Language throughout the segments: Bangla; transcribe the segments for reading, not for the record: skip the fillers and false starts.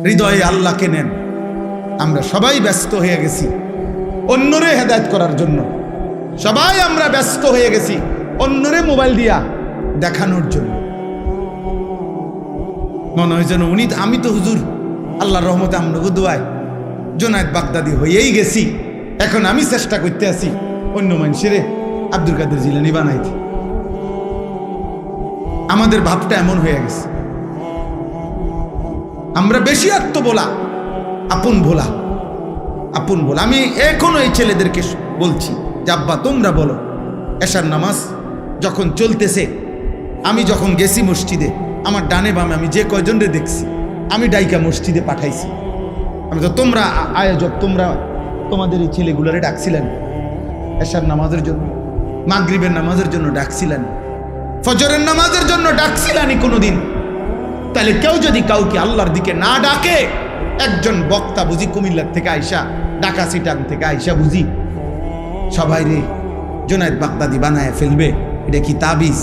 হৃদয়ে আল্লাহকে নেন। আমরা সবাই ব্যস্ত হয়ে গেছি অন্যরে হেদায়েত করার জন্য, সবাই আমরা ব্যস্ত হয়ে গেছি অন্যরে মোবাইল দিয়া দেখানোর জন্য। মনে হয় যেন আমি তো হুজুর আল্লাহর রহমতে আমনগো দোয়ায় জুনায়েদ বাগদাদি হয়েই গেছি, এখন আমি চেষ্টা করতে আছি অন্য মানুষের আব্দুল কাদের জিলানী বানাইতে। আমাদের ভাবটা এমন হয়ে গেছে, আমরা বেশি আত্মবোলা, আপন ভোলা। আমি এখনো এই ছেলেদেরকে বলছি যে আব্বা তোমরা বলো, এশার নামাজ যখন চলতেছে, আমি যখন গেছি মসজিদে, আমার ডানে বামে আমি যে কয়জনরে দেখছি আমি ডাইকা মসজিদে পাঠাইছি। আমি তো তোমরা আয়োজক, তোমরা তোমাদের এই ছেলেগুলোরে ডাকছিলেন এশার নামাজের জন্য, মাগরিবের নামাজের জন্য ডাকছিলেন, ফজরের নামাজের জন্য ডাকছিলেনই কোনোদিন? তাহলে কেউ যদি কাউকে আল্লাহর দিকে না ডাকে, একজন বক্তা বুঝি কুমিল্লার থেকে আইসা, ঢাকা সিটাং থেকে আইসা বুঝি সবাই রে জুনায়েদ বাগদাদি বানায় ফেলবে? এটা কি তাবিজ?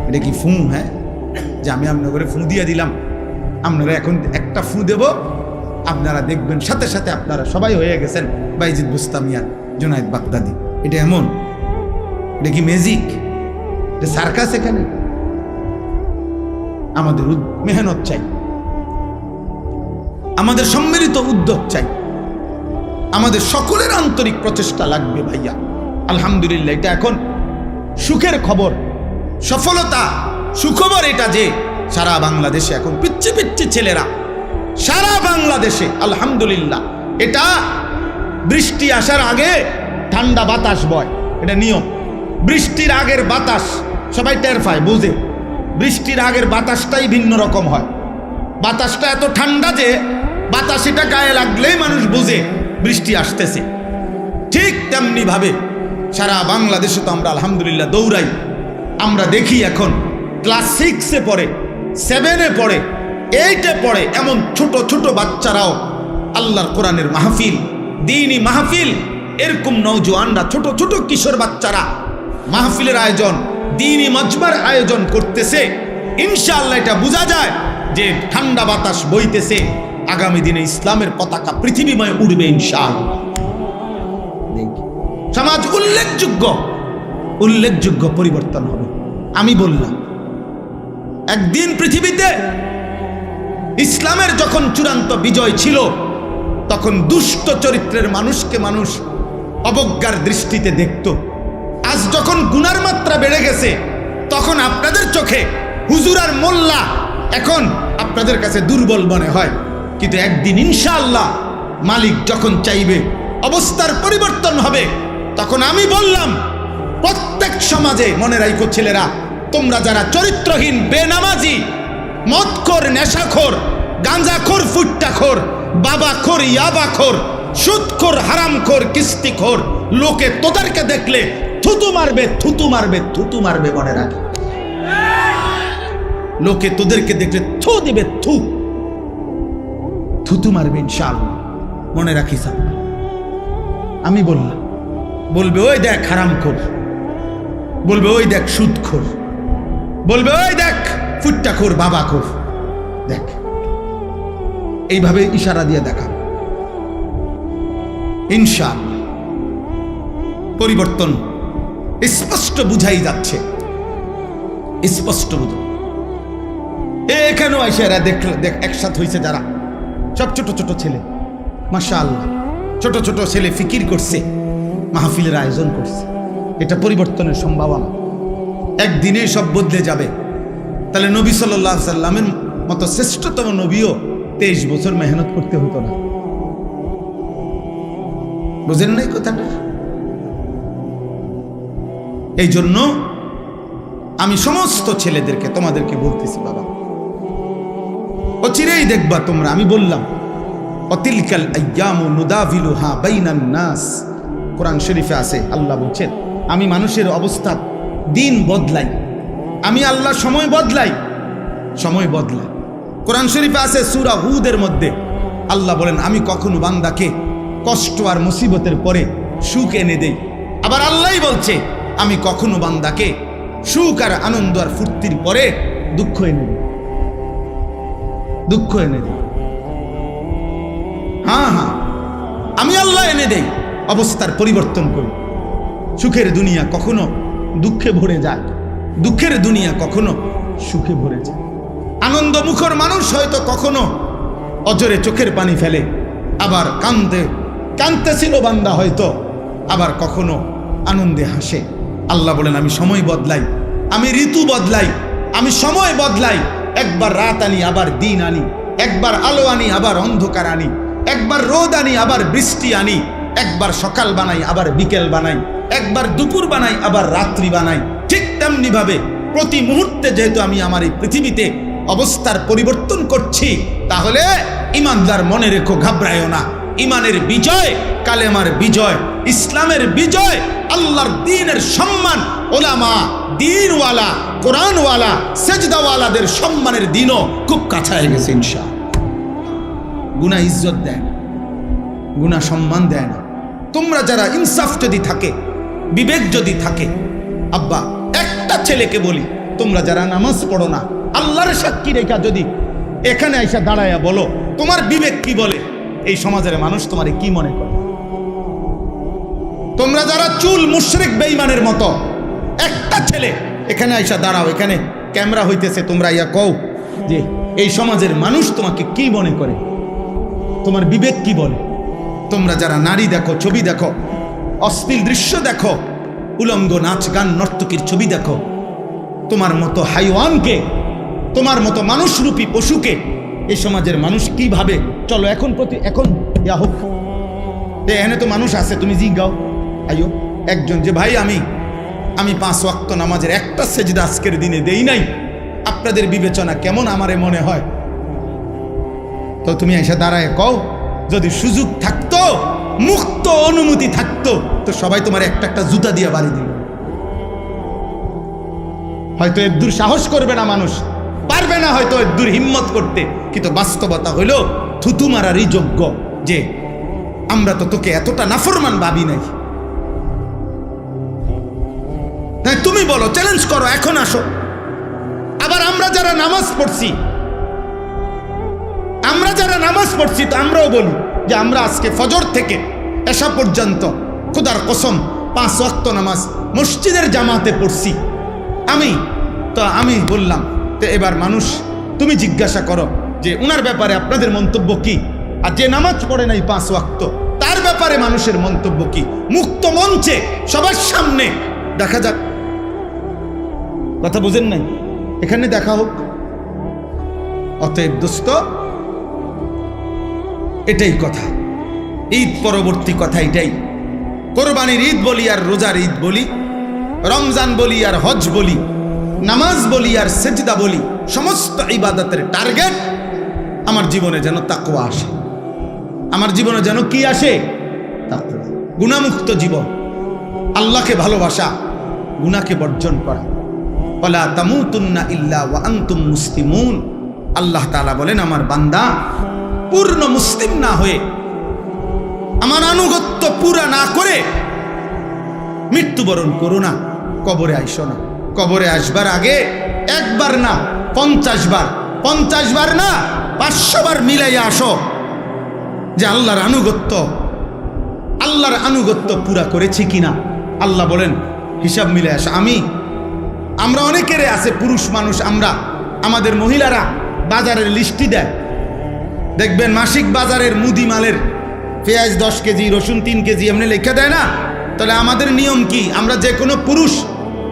এটা কি ফু? হ্যাঁ, যে আমি আপনার ঘরে ফু দিয়ে দিলাম, আপনারা এখন একটা ফু দেব, আপনারা দেখবেন সাথে সাথে আপনারা সবাই হয়ে গেছেন বাইজিদ বুস্তামিয়া জুনায়েদ বাগদাদি। এটা এমন? এটা কি ম্যাজিক? এটা সার্কাস? এখানে আমাদের মেহনত চাই, আমাদের সম্মিলিত উদ্যোগ চাই, আমাদের সকলের আন্তরিক প্রচেষ্টা লাগবে ভাইয়া। আলহামদুলিল্লাহ, এটা এখন সুখের খবর, সফলতা সুখবর এটা যে সারা বাংলাদেশে এখন পিচ্ছি পিচ্ছি ছেলেরা, সারা বাংলাদেশে আলহামদুলিল্লাহ, এটা বৃষ্টি আসার আগে ঠান্ডা বাতাস বয়, এটা নিয়ম। বৃষ্টির আগের বাতাস সবাই টের পায়, বুঝে। বৃষ্টির আগের বাতাসটাই ভিন্ন রকম হয়, বাতাসটা এত ঠান্ডা যে বাতাস এটা গায়ে লাগলেই মানুষ বুঝে বৃষ্টি আসতেছে। ঠিক তেমনি ভাবে সারা বাংলাদেশে তো আমরা আলহামদুলিল্লাহ দৌড়াই। আমরা দেখি এখন ক্লাস 6-এ পড়ে, 7-এ পড়ে, 8-এ পড়ে, এমন ছোট ছোট বাচ্চারাও আল্লাহর কোরআনের মাহফিল, দ্বীনি মাহফিল, এরকম নওজোয়ানরা, ছোট ছোট কিশোর বাচ্চারা মাহফিলের আয়োজন, দ্বীনি মজমার আয়োজন করতেছে। ইনশাআল্লাহ এটা বোঝা যায় যে ঠান্ডা বাতাস বইতেছে, আগামী দিনে ইসলামের পতাকা পৃথিবীময় উড়বে ইনশাআল্লাহ। সমাজ উল্লেখযোগ্য পরিবর্তন হবে। আমি বললাম একদিন পৃথিবীতে ইসলামের যখন চূড়ান্ত বিজয় ছিল, তখন দুষ্ট চরিত্রের মানুষকে মানুষ অবজ্ঞার দৃষ্টিতে দেখত। আজ যখন গুনার মাত্রা বেড়ে গেছে, তখন আপনাদের চোখে হুজুর আর মোল্লা এখন আপনাদের কাছে দুর্বল মনে হয়। কিন্তু একদিন ইনশাআল্লাহ মালিক যখন চাইবে অবস্থার পরিবর্তন হবে, তখন আমি বললাম প্রত্যেক সমাজে, মনে রাখো ছেলেরা, তোমরা যারা চরিত্রহীন, বেনামাজি, মদখোর, নেশাখোর, গাঁজাখোর, ফুট্টাখোর, বাবাখোর, ইয়াবাখোর, সুদখোর, হারামখোর, কিস্তিখোর, লোকে তোদেরকে দেখলে থুতু মারবে, থুতু মারবে, থুতু মারবে। মনে রাখি, লোকে তোদেরকে দেখলে থু দিবে, থুতু মারবে ইনশাআল্লাহ। মনে রাখিস, আমি বললাম, বলবে ওই দেখ হারামখোর, বলবে ওই দেখ সুদখোর, বলবে ওই দেখ ফুট্টাখোর, বাবাখোর, দেখ। এইভাবে ইশারা দিয়ে দেখা, ইনশাআল্লাহ পরিবর্তন স্পষ্ট বুঝাই যাচ্ছে, স্পষ্ট বুঝো। এখানেও এসে এরা দেখ একসাথে হয়েছে যারা, সব ছোট ছোট ছেলে, মাশাআল্লাহ, ছোট ছোট ছেলে ফিকির করছে, মাহফিলের আয়োজন করছে। এটা পরিবর্তনের সম্ভাবনা, একদিনে সব বদলে যাবে। তাহলে নবী সাল্লাল্লাহু আলাইহি সাল্লামের মতো শ্রেষ্ঠতম নবীও 23 বছর মেহনত করতে হতো না। বুঝেন নাই কথাটা? এই জন্য আমি সমস্ত ছেলেদেরকে, তোমাদেরকে বলতেছি, বাবা অচিরেই দেখবা তোমরা, আমি বললাম অতিলকাল আইয়ামু নুদাভিলুহা বাইনান নাস, কোরআন শরীফে আছে, আল্লাহ বলছেন আমি মানুষের অবস্থা দিন বদলাই, আমি আল্লাহ সময় বদলাই, সময় বদলাই। কোরআন শরীফে আছে সূরা হুদের মধ্যে আল্লাহ বলেন আমি কখনো বান্দাকে কষ্ট আর মুসিবতের পরে সুখ এনে দেই। আবার আল্লাহই বলছে আমি কখনো বান্দাকে সুখ আর আনন্দ আর ফুর্তির পরে দুঃখ এনে দিই, দুঃখ এনে দিই। হ্যাঁ হ্যাঁ, আমি আল্লাহ এনে দেই, অবস্থার পরিবর্তন করি। সুখের দুনিয়া কখনো দুঃখে ভরে যায়, দুঃখের দুনিয়া কখনো সুখে ভরে যায়। আনন্দমুখর মানুষ হয়তো কখনো অজরে চোখের পানি ফেলে, আবার কাঁদতেছিল বান্দা হয়তো, আবার কখনো আনন্দে হাসে। আল্লাহ বলেন আমি সময় বদলাই, আমি ঋতু বদলাই, আমি সময় বদলাই। একবার রাত আনি আবার দিন আনি, একবার আলো আনি আবার অন্ধকার আনি, একবার রোদ আনি আবার বৃষ্টি আনি, একবার সকাল বানাই আবার বিকেল বানাই, একবার দুপুর বানাই আবার রাত্রি বানাই। ঠিক তেমনি ভাবে প্রতি মুহূর্তে যেহেতু আমি আমার এই পৃথিবীতে অবস্থার পরিবর্তন করছি, তাহলে ইমানদার মনে রেখো, ঘাবড়ায়ও না। ইমানের বিজয়, কালেমার বিজয়, ইসলামের বিজয়, আল্লাহর দ্বীনের সম্মান, ওলামা, দ্বীনওয়ালা, কোরআনওয়ালা, সেজদাওয়ালাদের সম্মানের দিনও খুব কাছায় গেছে ইনশাআল্লাহ। গুনাহ ইজ্জত দেয় না, গুনাহ সম্মান দেয় না। তোমরা যারা ইনসাফ যদি থাকে, বিবেক যদি থাকে, আব্বা একটা ছেলেকে বলি, তোমরা যারা নামাজ পড়ো না, আল্লাহর সাক্ষী রেখা যদি এখানে আইসা দাঁড়ায়া বলো তোমার বিবেক কি বলে, এই সমাজের মানুষ তোমারে কি মনে করে? তোমরা যারা চুল মুশরিক বেঈমানের মতো, একটা ছেলে এখানে আইসা দাঁড়াও, এখানে ক্যামেরা হইতেছে, তোমরা ইয়া কও যে এই সমাজের মানুষ তোমাকে কি মনে করে, তোমার বিবেক কি বলে? তোমরা যারা নারী দেখো, ছবি দেখো, অশ্লীল দৃশ্য দেখো, উলঙ্গ নাচ গান নর্তকীর ছবি দেখো, তোমার মতো হাইওয়ানকে, তোমার মতো মানুষরূপী পশুকে এই সমাজের মানুষ কি ভাবে? চলো এখন এখন ইয়া হোক, এখানে তো মানুষ আছে, তুমি জিজ্ঞাও আইও একজন যে ভাই আমি 5 ওয়াক্ত নামাজের একটা সেজদা আজকের দিনে দেই নাই, আপনাদের বিবেচনা কেমন আমারে মনে হয়? তো তুমি এসে দাঁড়ায় কও, যদি সুযোগ থাকতো, মুক্ত অনুমতি থাকতো, তো সবাই তোমার একটা একটা জুতা দিয়ে বাড়ি দিল। হয়তো এর সাহস করবে না মানুষ, পারবে না হয়তো এর হিম্মত করতে, কিন্তু বাস্তবতা হইল থুতু মারারই যোগ্য যে আমরা তো তোকে এতটা নাফরমান ভাবি নাই। তুমি বলো, চ্যালেঞ্জ করো, এখন আসো। আবার আমরা যারা নামাজ পড়ছি, তো আমরাও বলি যে আমরা আজকে ফজর থেকে এশা পর্যন্ত খোদার কসম 5 ওয়াক্ত নামাজ মসজিদের জামাতে পড়ছি। আমি বললাম, তো এবার মানুষ তুমি জিজ্ঞাসা করো যে উনার ব্যাপারে আপনাদের মন্তব্য কি, আর যে নামাজ পড়ে নাই 5 ওয়াক্ত তার ব্যাপারে মানুষের মন্তব্য কি? মুক্ত মঞ্চে সবার সামনে দেখা যাক। কথা বুঝেন নাই? এখানে দেখা হোক। অতএব দোস্ত, এটাই কথা, ঈদ পরবর্তী কথা এটাই। কোরবানির ঈদ বলি আর রোজার ঈদ বলি, রমজান বলি আর হজ বলি, নামাজ বলি আর সেজদা বলি, সমস্ত ইবাদতের টার্গেট আমার জীবনে যেন তাকওয়া আসে। আমার জীবনে যেন কি আসে? তাকওয়া। গুনাহমুক্ত জীবন, আল্লাহকে ভালোবাসা, গুনাহকে বর্জন করা। ওয়ালা তামুতুন্না ইল্লা ওয়া আনতুম মুসলিমুন। আল্লাহ তাআলা বলেন, আমার বান্দা পূর্ণ মুসলিম না হয়ে, আমার আনুগত্য পুরা না করে মৃত্যুবরণ করো না, কবরে আইসো না। কবরে আসবার আগে একবার না 50 বার, 50 বার না 500 বার মিলাইয়া আসো যে আল্লাহর আনুগত্য পুরা করেছি কিনা। আল্লাহ বলেন হিসাব মিলে আসো। আমরা অনেকেরে আছে, পুরুষ মানুষ আমরা, আমাদের মহিলারা বাজারের লিস্টি দেয়, দেখবেন মাসিক বাজারের মুদি মালের পেঁয়াজ 10 কেজি, রসুন 3 কেজি এমনি লিখে দেয় না? তাহলে আমাদের নিয়ম কি? আমরা যে কোনো পুরুষ,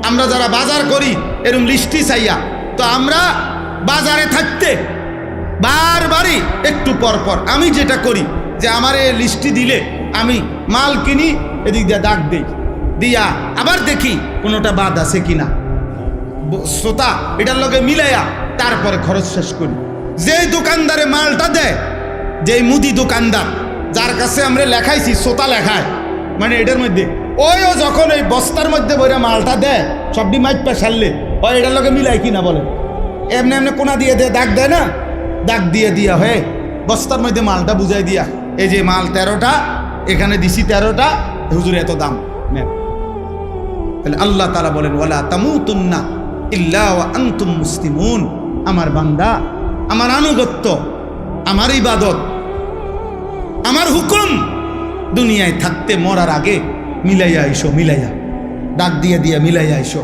আমরা যারা বাজার করি এরকম লিস্টি চাইয়া, তো আমরা বাজারে থাকতে বারবারই একটু পর পর আমি যেটা করি যে আমার এই লিস্টি দিলে আমি মাল কিনি, এদিক দিয়ে দাগ দেই, দিয়া আবার দেখি কোনোটা বাদ আছে কিনা, শ্রোতা এটার লগে মিলাইয়া তারপরে খরচ শেষ করি। যেই দোকানদারে মালটা দেয়, যেই মুদি দোকানদার যার কাছে আমরা লেখাইছি শ্রোতা লেখায়, মানে এটার মধ্যে ও যখন ওই বস্তার মধ্যে বইরা মালটা দেয়, সবটি মাইপা সারলে ও এটার লগে মিলাই কিনা বলে, এমনি কোনা দিয়ে দাগ দেয় না, দাগ দিয়ে দিয়া হয়ে বস্তার মধ্যে মালটা বুঝাই দিয়া, এই যে মাল 13টা, এখানে দিছি 13টা, হুজুর এত দাম নেন। তাহলে আল্লাহ তাআলা বলেন, ওয়ালা তামুতুন্না ইল্লা ওয়া আনতুম মুসলিমুন। আমার বান্দা, আমার আনুগত্য, আমার ইবাদত আমার হুকুম দুনিয়ায় থাকতে মরার আগে মিলাইয়া আইসো, মিলাইয়া ডাক দিয়ে দিয়া মিলাইয়া আইসো,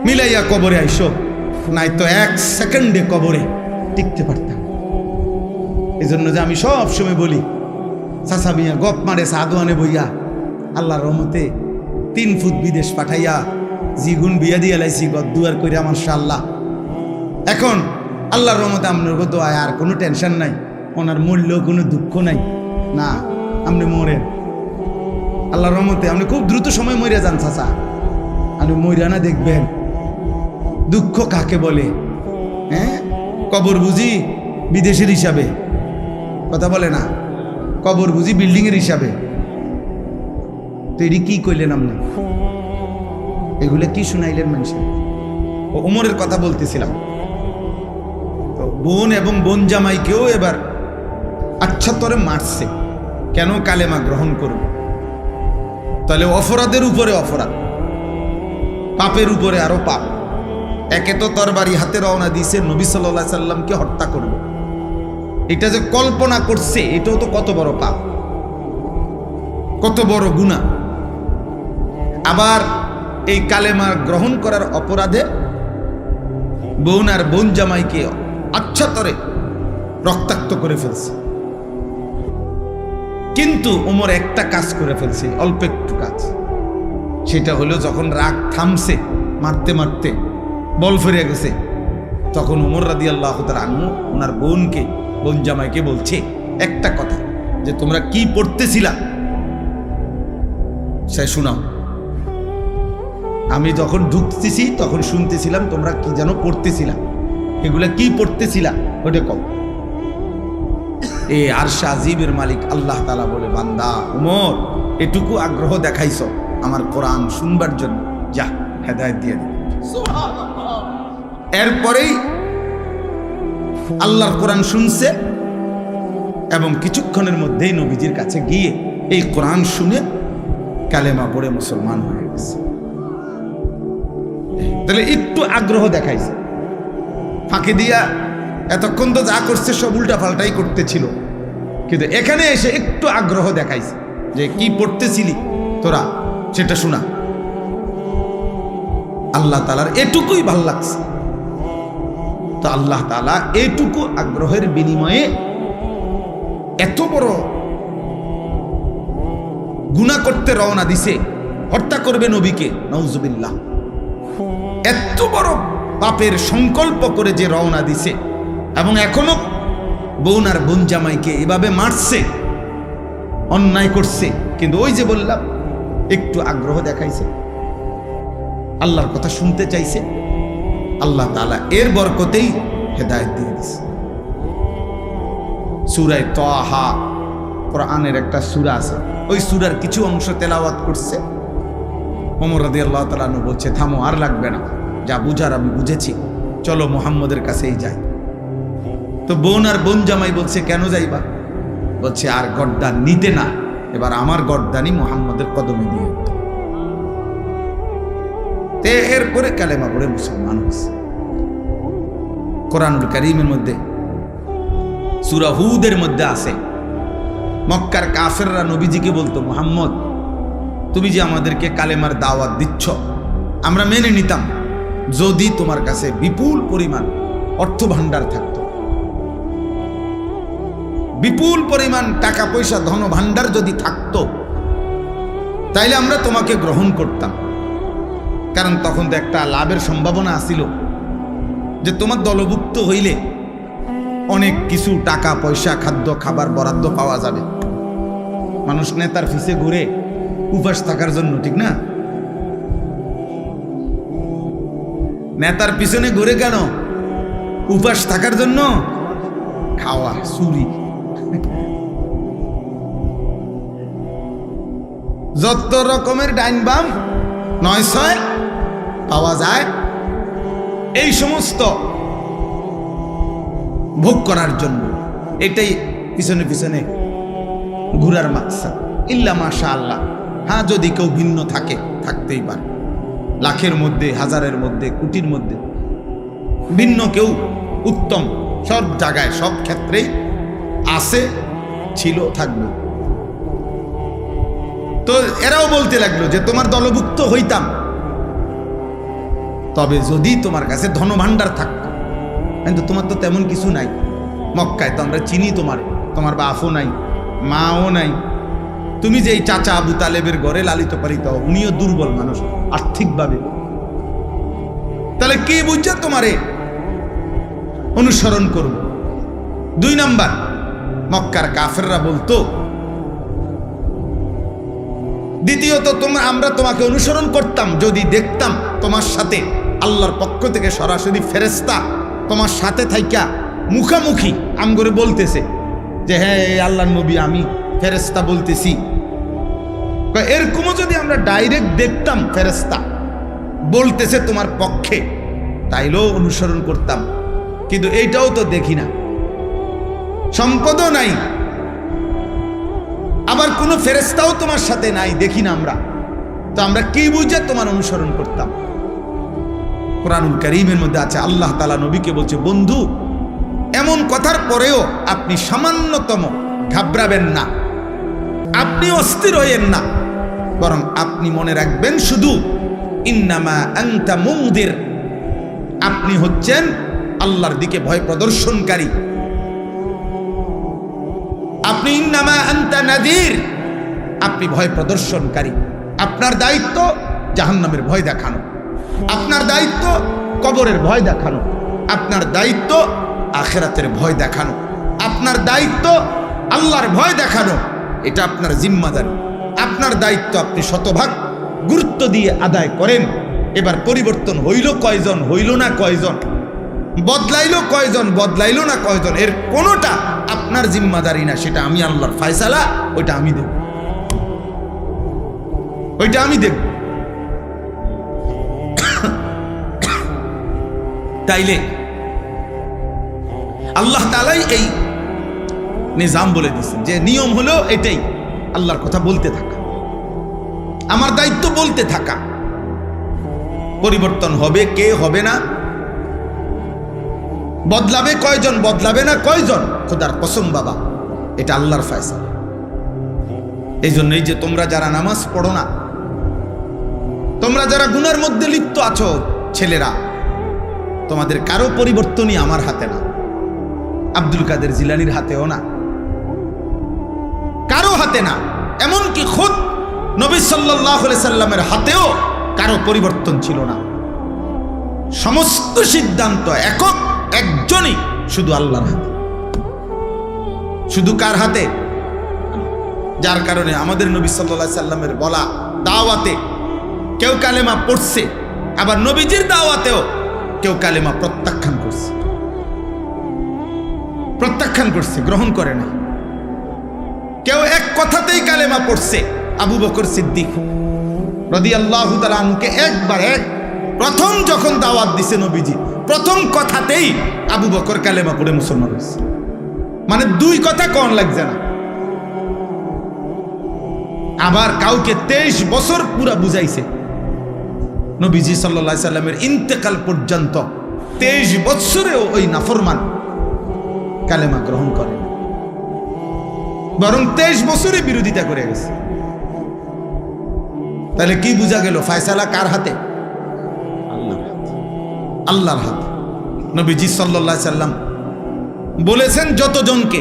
মিলাইয়া কবরে আইসো, নাই তো 1 সেকেন্ডে কবরে টিকতে পারতাম। এই জন্য যে আমি সব সময় বলি, চাচা মিয়া গপ মারে সাদওয়ানে বইয়া আল্লাহর রহমতে 3 ফুট বিদেশ পাঠাইয়া জিগুন বিয়া দিয়ে লাইছি গদ্দুয়ার কইরা মাশাআল্লাহ। এখন আল্লাহর রহমতে আপনার দোয়ায় আর কোনো টেনশন নাই, ওনার মূল্যও কোনো দুঃখ নাই। না, আপনি মরেন আল্লাহর রহমতে, আপনি খুব দ্রুত সময় মরিয়া যান চাচা। আপনি মরিয়া না দেখবেন দুঃখ কাকে বলে। হ্যাঁ, কবর বুঝি বিদেশের হিসাবে, কথা বলে না, কবর বুঝি বিল্ডিং এর হিসাবে। তো এটি কি কইলেন আপনি? এগুলো কি শুনাইলেন মানুষের? ওমরের কথা বলতেছিলাম। তো বোন এবং বোন জামাইকেও এবার আচ্ছা তরে মারছে, কেন? কালেমা গ্রহণ করুন। তাহলে অপরাধের উপরে অপরাধ, পাপের উপরে আরো পাপ। একে তো তরবারি হাতে রওনা দিয়েছে নবী সাল্লাল্লাহু আলাইহি সাল্লামকে হত্যা করবে, এটা যে কল্পনা করছে এটাও তো কত বড় পাপ, কত বড় গুনাহ। আবার এই কালেমা গ্রহণ করার অপরাধে বোন আর বোন জামাইকে আচ্ছা তরে রক্তাক্ত করে ফেলছে। কিন্তু ওমর একটা কাজ করে ফেলছে, অল্প একটু কাজ। সেটা হলো যখন রাগ থামছে, মারতে মারতে বল ফিরে গেছে, তখন ওমর রাদিয়াল্লাহু তাআলা আনহু ওনার বোনকে, বোন জামাইকে বলছে একটা কথা, যে তোমরা কি পড়তেছিলা সে শোনাও। আমি যখন ঢুকতেছি তখন শুনতেছিলাম তোমরা কি যেন পড়তেছিলা, এগুলা কি পড়তেছিলা ওটা কও। এ আরশে আজিমের মালিক আল্লাহ তাআলা বলে, বান্দা ওমর, এটুকু আগ্রহ দেখাইছ আমার কোরআন শুনবার জন্য, যা হেদায়েত দিয়ে দে। এরপরেই আল্লাহর কোরআন শুনছে এবং কিছুক্ষণের মধ্যেই নবীজির কাছে গিয়ে এই কোরআন শুনে কালেমা পড়ে মুসলমান হয়ে গেছে। তাহলে একটু আগ্রহ দেখাইছে, ফাঁকি দিয়া এতক্ষণ তো যা করছে সব উল্টা পাল্টাই করতেছিল, কিন্তু এখানে এসে একটু আগ্রহ দেখাইছে যে কি পড়তেছিলি তোরা সেটা শোনা। আল্লাহ তাআলার এটুকুই ভাল লাগছে। তো আল্লাহ তাআলা এটুকু আগ্রহের বিনিময়ে এত বড় গুনাহ করতে রওনা দিছে, হত্যা করবে নবীকে, নাউজুবিল্লাহ। এত বড় পাপের সংকল্প করে যে রওনা দিছে, এবং এখনো বোন আর বোন জামাইকে এভাবে মারছে, অন্যায় করছে, কিন্তু ওই যে বললাম একটু আগ্রহ দেখাইছে, আল্লাহর কথা শুনতে চাইছে, আল্লাহ তাআলা এর বরকতেই হেদায়েত দিয়ে দিয়েছে। সূরা তাহা কোরআনের একটা সূরা আছে, ওই সূরার কিছু অংশ তেলাওয়াত করছে। ওমর রাদিয়াল্লাহু তাআলা আনহু বলছে, থামো, আর লাগবে না, যা বুঝার আমি বুঝেছি, চলো মুহাম্মদের কাছেই যাই। তো বোন আর বোন জামাই বলছে, কেন যাইবা? বলছে, আর গর্দান নিতে না, এবার আমার গর্দানি মুহাম্মদের কদমে দিয়ে। এরপরে কালেমা পড়ে মুসলমান হয়েছে। কোরআনুল কারীমের মধ্যে সূরা হুদের মধ্যে আছে, মক্কার কাফেররা নবীজিকে বলতো, মুহাম্মদ তুমি যে আমাদেরকে কালেমার দাওয়াত দিচ্ছ, আমরা মেনে নিতাম যদি তোমার কাছে বিপুল পরিমাণ অর্থ ভান্ডার থাকতো, বিপুল পরিমাণ টাকা পয়সা ধন ভান্ডার যদি থাকতো, তাইলে আমরা তোমাকে গ্রহণ করতাম। কারণ তখন তো একটা লাভের সম্ভাবনা আছিল, যে তোমার দলভুক্ত হইলে অনেক কিছু টাকা পয়সা, খাদ্য খাবার বরাদ্দ পাওয়া যাবে। মানুষ নেতার পিছে ঘুরে উপাস থাকার জন্য, ঠিক না? নেতার পিছনে ঘুরে কেন? উপাস থাকার জন্য। খাওয়া, চুরি, যত রকমের ডাইন বাম 9-6 পাওয়া যায়, এই সমস্ত ভোগ করার জন্য। এটাই পিছনে পিছনে ঘুরার মাকসাদ। ইল্লা মাশাআল্লাহ, হ্যাঁ, যদি কেউ ভিন্ন থাকে, থাকতেই পারে, লাখের মধ্যে, হাজারের মধ্যে, কোটির মধ্যে ভিন্ন কেউ উত্তম, সব জায়গায় সব ক্ষেত্রেই আছে ছিল, থাকবে। তো এরাও বলতে লাগলো যে তোমার দলভুক্ত হইতাম, তবে যদি তোমার কাছে ধনভাণ্ডার থাকতো। কিন্তু তোমার তো তেমন কিছু নাই, মক্কায় তো আমরা চিনি তোমার বাপও নাই, মাও নাই, তুমি যে এই চাচা আবু তালেবের ঘরে লালিত পালিত, উনিও দুর্বল মানুষ আর্থিকভাবে, তাহলে কে বুঝছে তোমারে অনুসরণ করব। 2 নাম্বার, মক্কার কাফেররা বলতো, দ্বিতীয়ত আমরা তোমাকে অনুসরণ করতাম যদি দেখতাম তোমার সাথে আল্লাহর পক্ষ থেকে সরাসরি ফেরেশতা তোমার সাথে থাইকা মুখামুখি আমগরে বলতেছে যে হ্যাঁ আল্লাহর নবী আমি ফেরেশতা বলতেছি, এরকমও যদি আমরা ডাইরেক্ট দেখতাম ফেরেশতা বলতেছে তোমার পক্ষে, তাইলেও অনুসরণ করতাম। কিন্তু এইটাও তো দেখি না, সম্পদও নাই, আবার কোনো ফেরেশতাও তোমার সাথে নাই, দেখি না আমরা, তো আমরা কি বুঝে তোমার অনুসরণ করতাম। কোরআনুল কারীমের মধ্যে আছে, আল্লাহ তাআলা নবীকে বলছে, বন্ধু এমন কথার পরেও আপনি সামান্যতম ঘাবড়াবেন না, আপনি অস্থির হইয়েন না, বরং আপনি মনে রাখবেন শুধু ইন্নামা আনতা মুনদির, আপনি হচ্ছেন আল্লাহর দিকে ভয় প্রদর্শনকারী, আপনি ইন্নামা আনতা নাযীর, আপনি ভয় প্রদর্শনকারী। আপনার দায়িত্ব জাহান্নামের ভয় দেখানো, আপনার দায়িত্ব কবরের ভয় দেখানো, আপনার দায়িত্ব আখিরাতের ভয় দেখানো, আপনার দায়িত্ব আল্লাহর ভয় দেখানো, এটা আপনার জিম্মাদারি, আপনার দায়িত্ব আপনি শতভাগ গুরুত্ব দিয়ে আদায় করেন। এবার পরিবর্তন হইল কয়জন, হইল না কয়জন, বদলাইলো কয়জন, বদলাইলো না কয়জন, এর কোনোটা আপনার জিম্মাদারি না, সেটা আমি আল্লাহর ফয়সালা, ওইটা আমি দেব, ওইটা আমি দেব। তাইলে আল্লাহ তাআলাই এই নিজাম বলে দিচ্ছেন যে নিয়ম হলো এটাই, আল্লাহর কথা বলতে থাকা, আমার দায়িত্ব বলতে থাকা। পরিবর্তন হবে কে, হবে না, বদলাবে কয়জন, বদলাবে না কয়জন, খোদার কসম বাবা, এটা আল্লাহর ফয়সালা। এই জন্যই যে তোমরা যারা নামাজ পড়ো না, তোমরা যারা গুনার মধ্যে লিপ্ত আছো ছেলেরা, তোমাদের কারো পরিবর্তনই আমার হাতে না, আব্দুল কাদের জিলানীর হাতেও না, কারো হাতে না, এমনকি খুদ নবী সাল্লাল্লাহু আলাইহি সাল্লামের হাতেও কারো পরিবর্তন ছিল না। সমস্ত সিদ্ধান্ত একক একজনই, শুধু আল্লাহর হাতে। শুধু কার হাতে? যার কারণে আমাদের নবী সাল্লাল্লাহু আলাইহি সাল্লামের বলা দাওয়াতে কেউ কালেমা পড়ছে, আবার নবীজির দাওয়াতেও কেউ কালেমা প্রত্যাখ্যান করছে, প্রত্যাখ্যান করছে, গ্রহণ করে না। কেউ এক কথাতেই কালেমা পড়ছে, আবু বকর সিদ্দিক রাদিয়াল্লাহু তাআলা আনহুকে একবার প্রথম যখন দাওয়াত দিছে নবীজি, প্রথম কথাতেই আবু বকর কালেমা পড়ে মুসলমান হয়েছে, মানে 2 কথা কোন লাগছে না। আবার কাউকে 23 বছর পুরা বুঝাইছে, নবীজি সাল্লাল্লাহু আলাইহি সাল্লামের ইন্তেকাল পর্যন্ত 23 বছরেও ওই নাফরমান কালেমা গ্রহণ করে, বরং 23 বছরে বিরোধিতা করে গেছে। তাহলে কি বোঝা গেল? ফয়সালা কার হাতে? আল্লাহর হাতে। নবীজি সাল্লাল্লাহু আলাইহি সাল্লাম বলেছেন যতজনকে,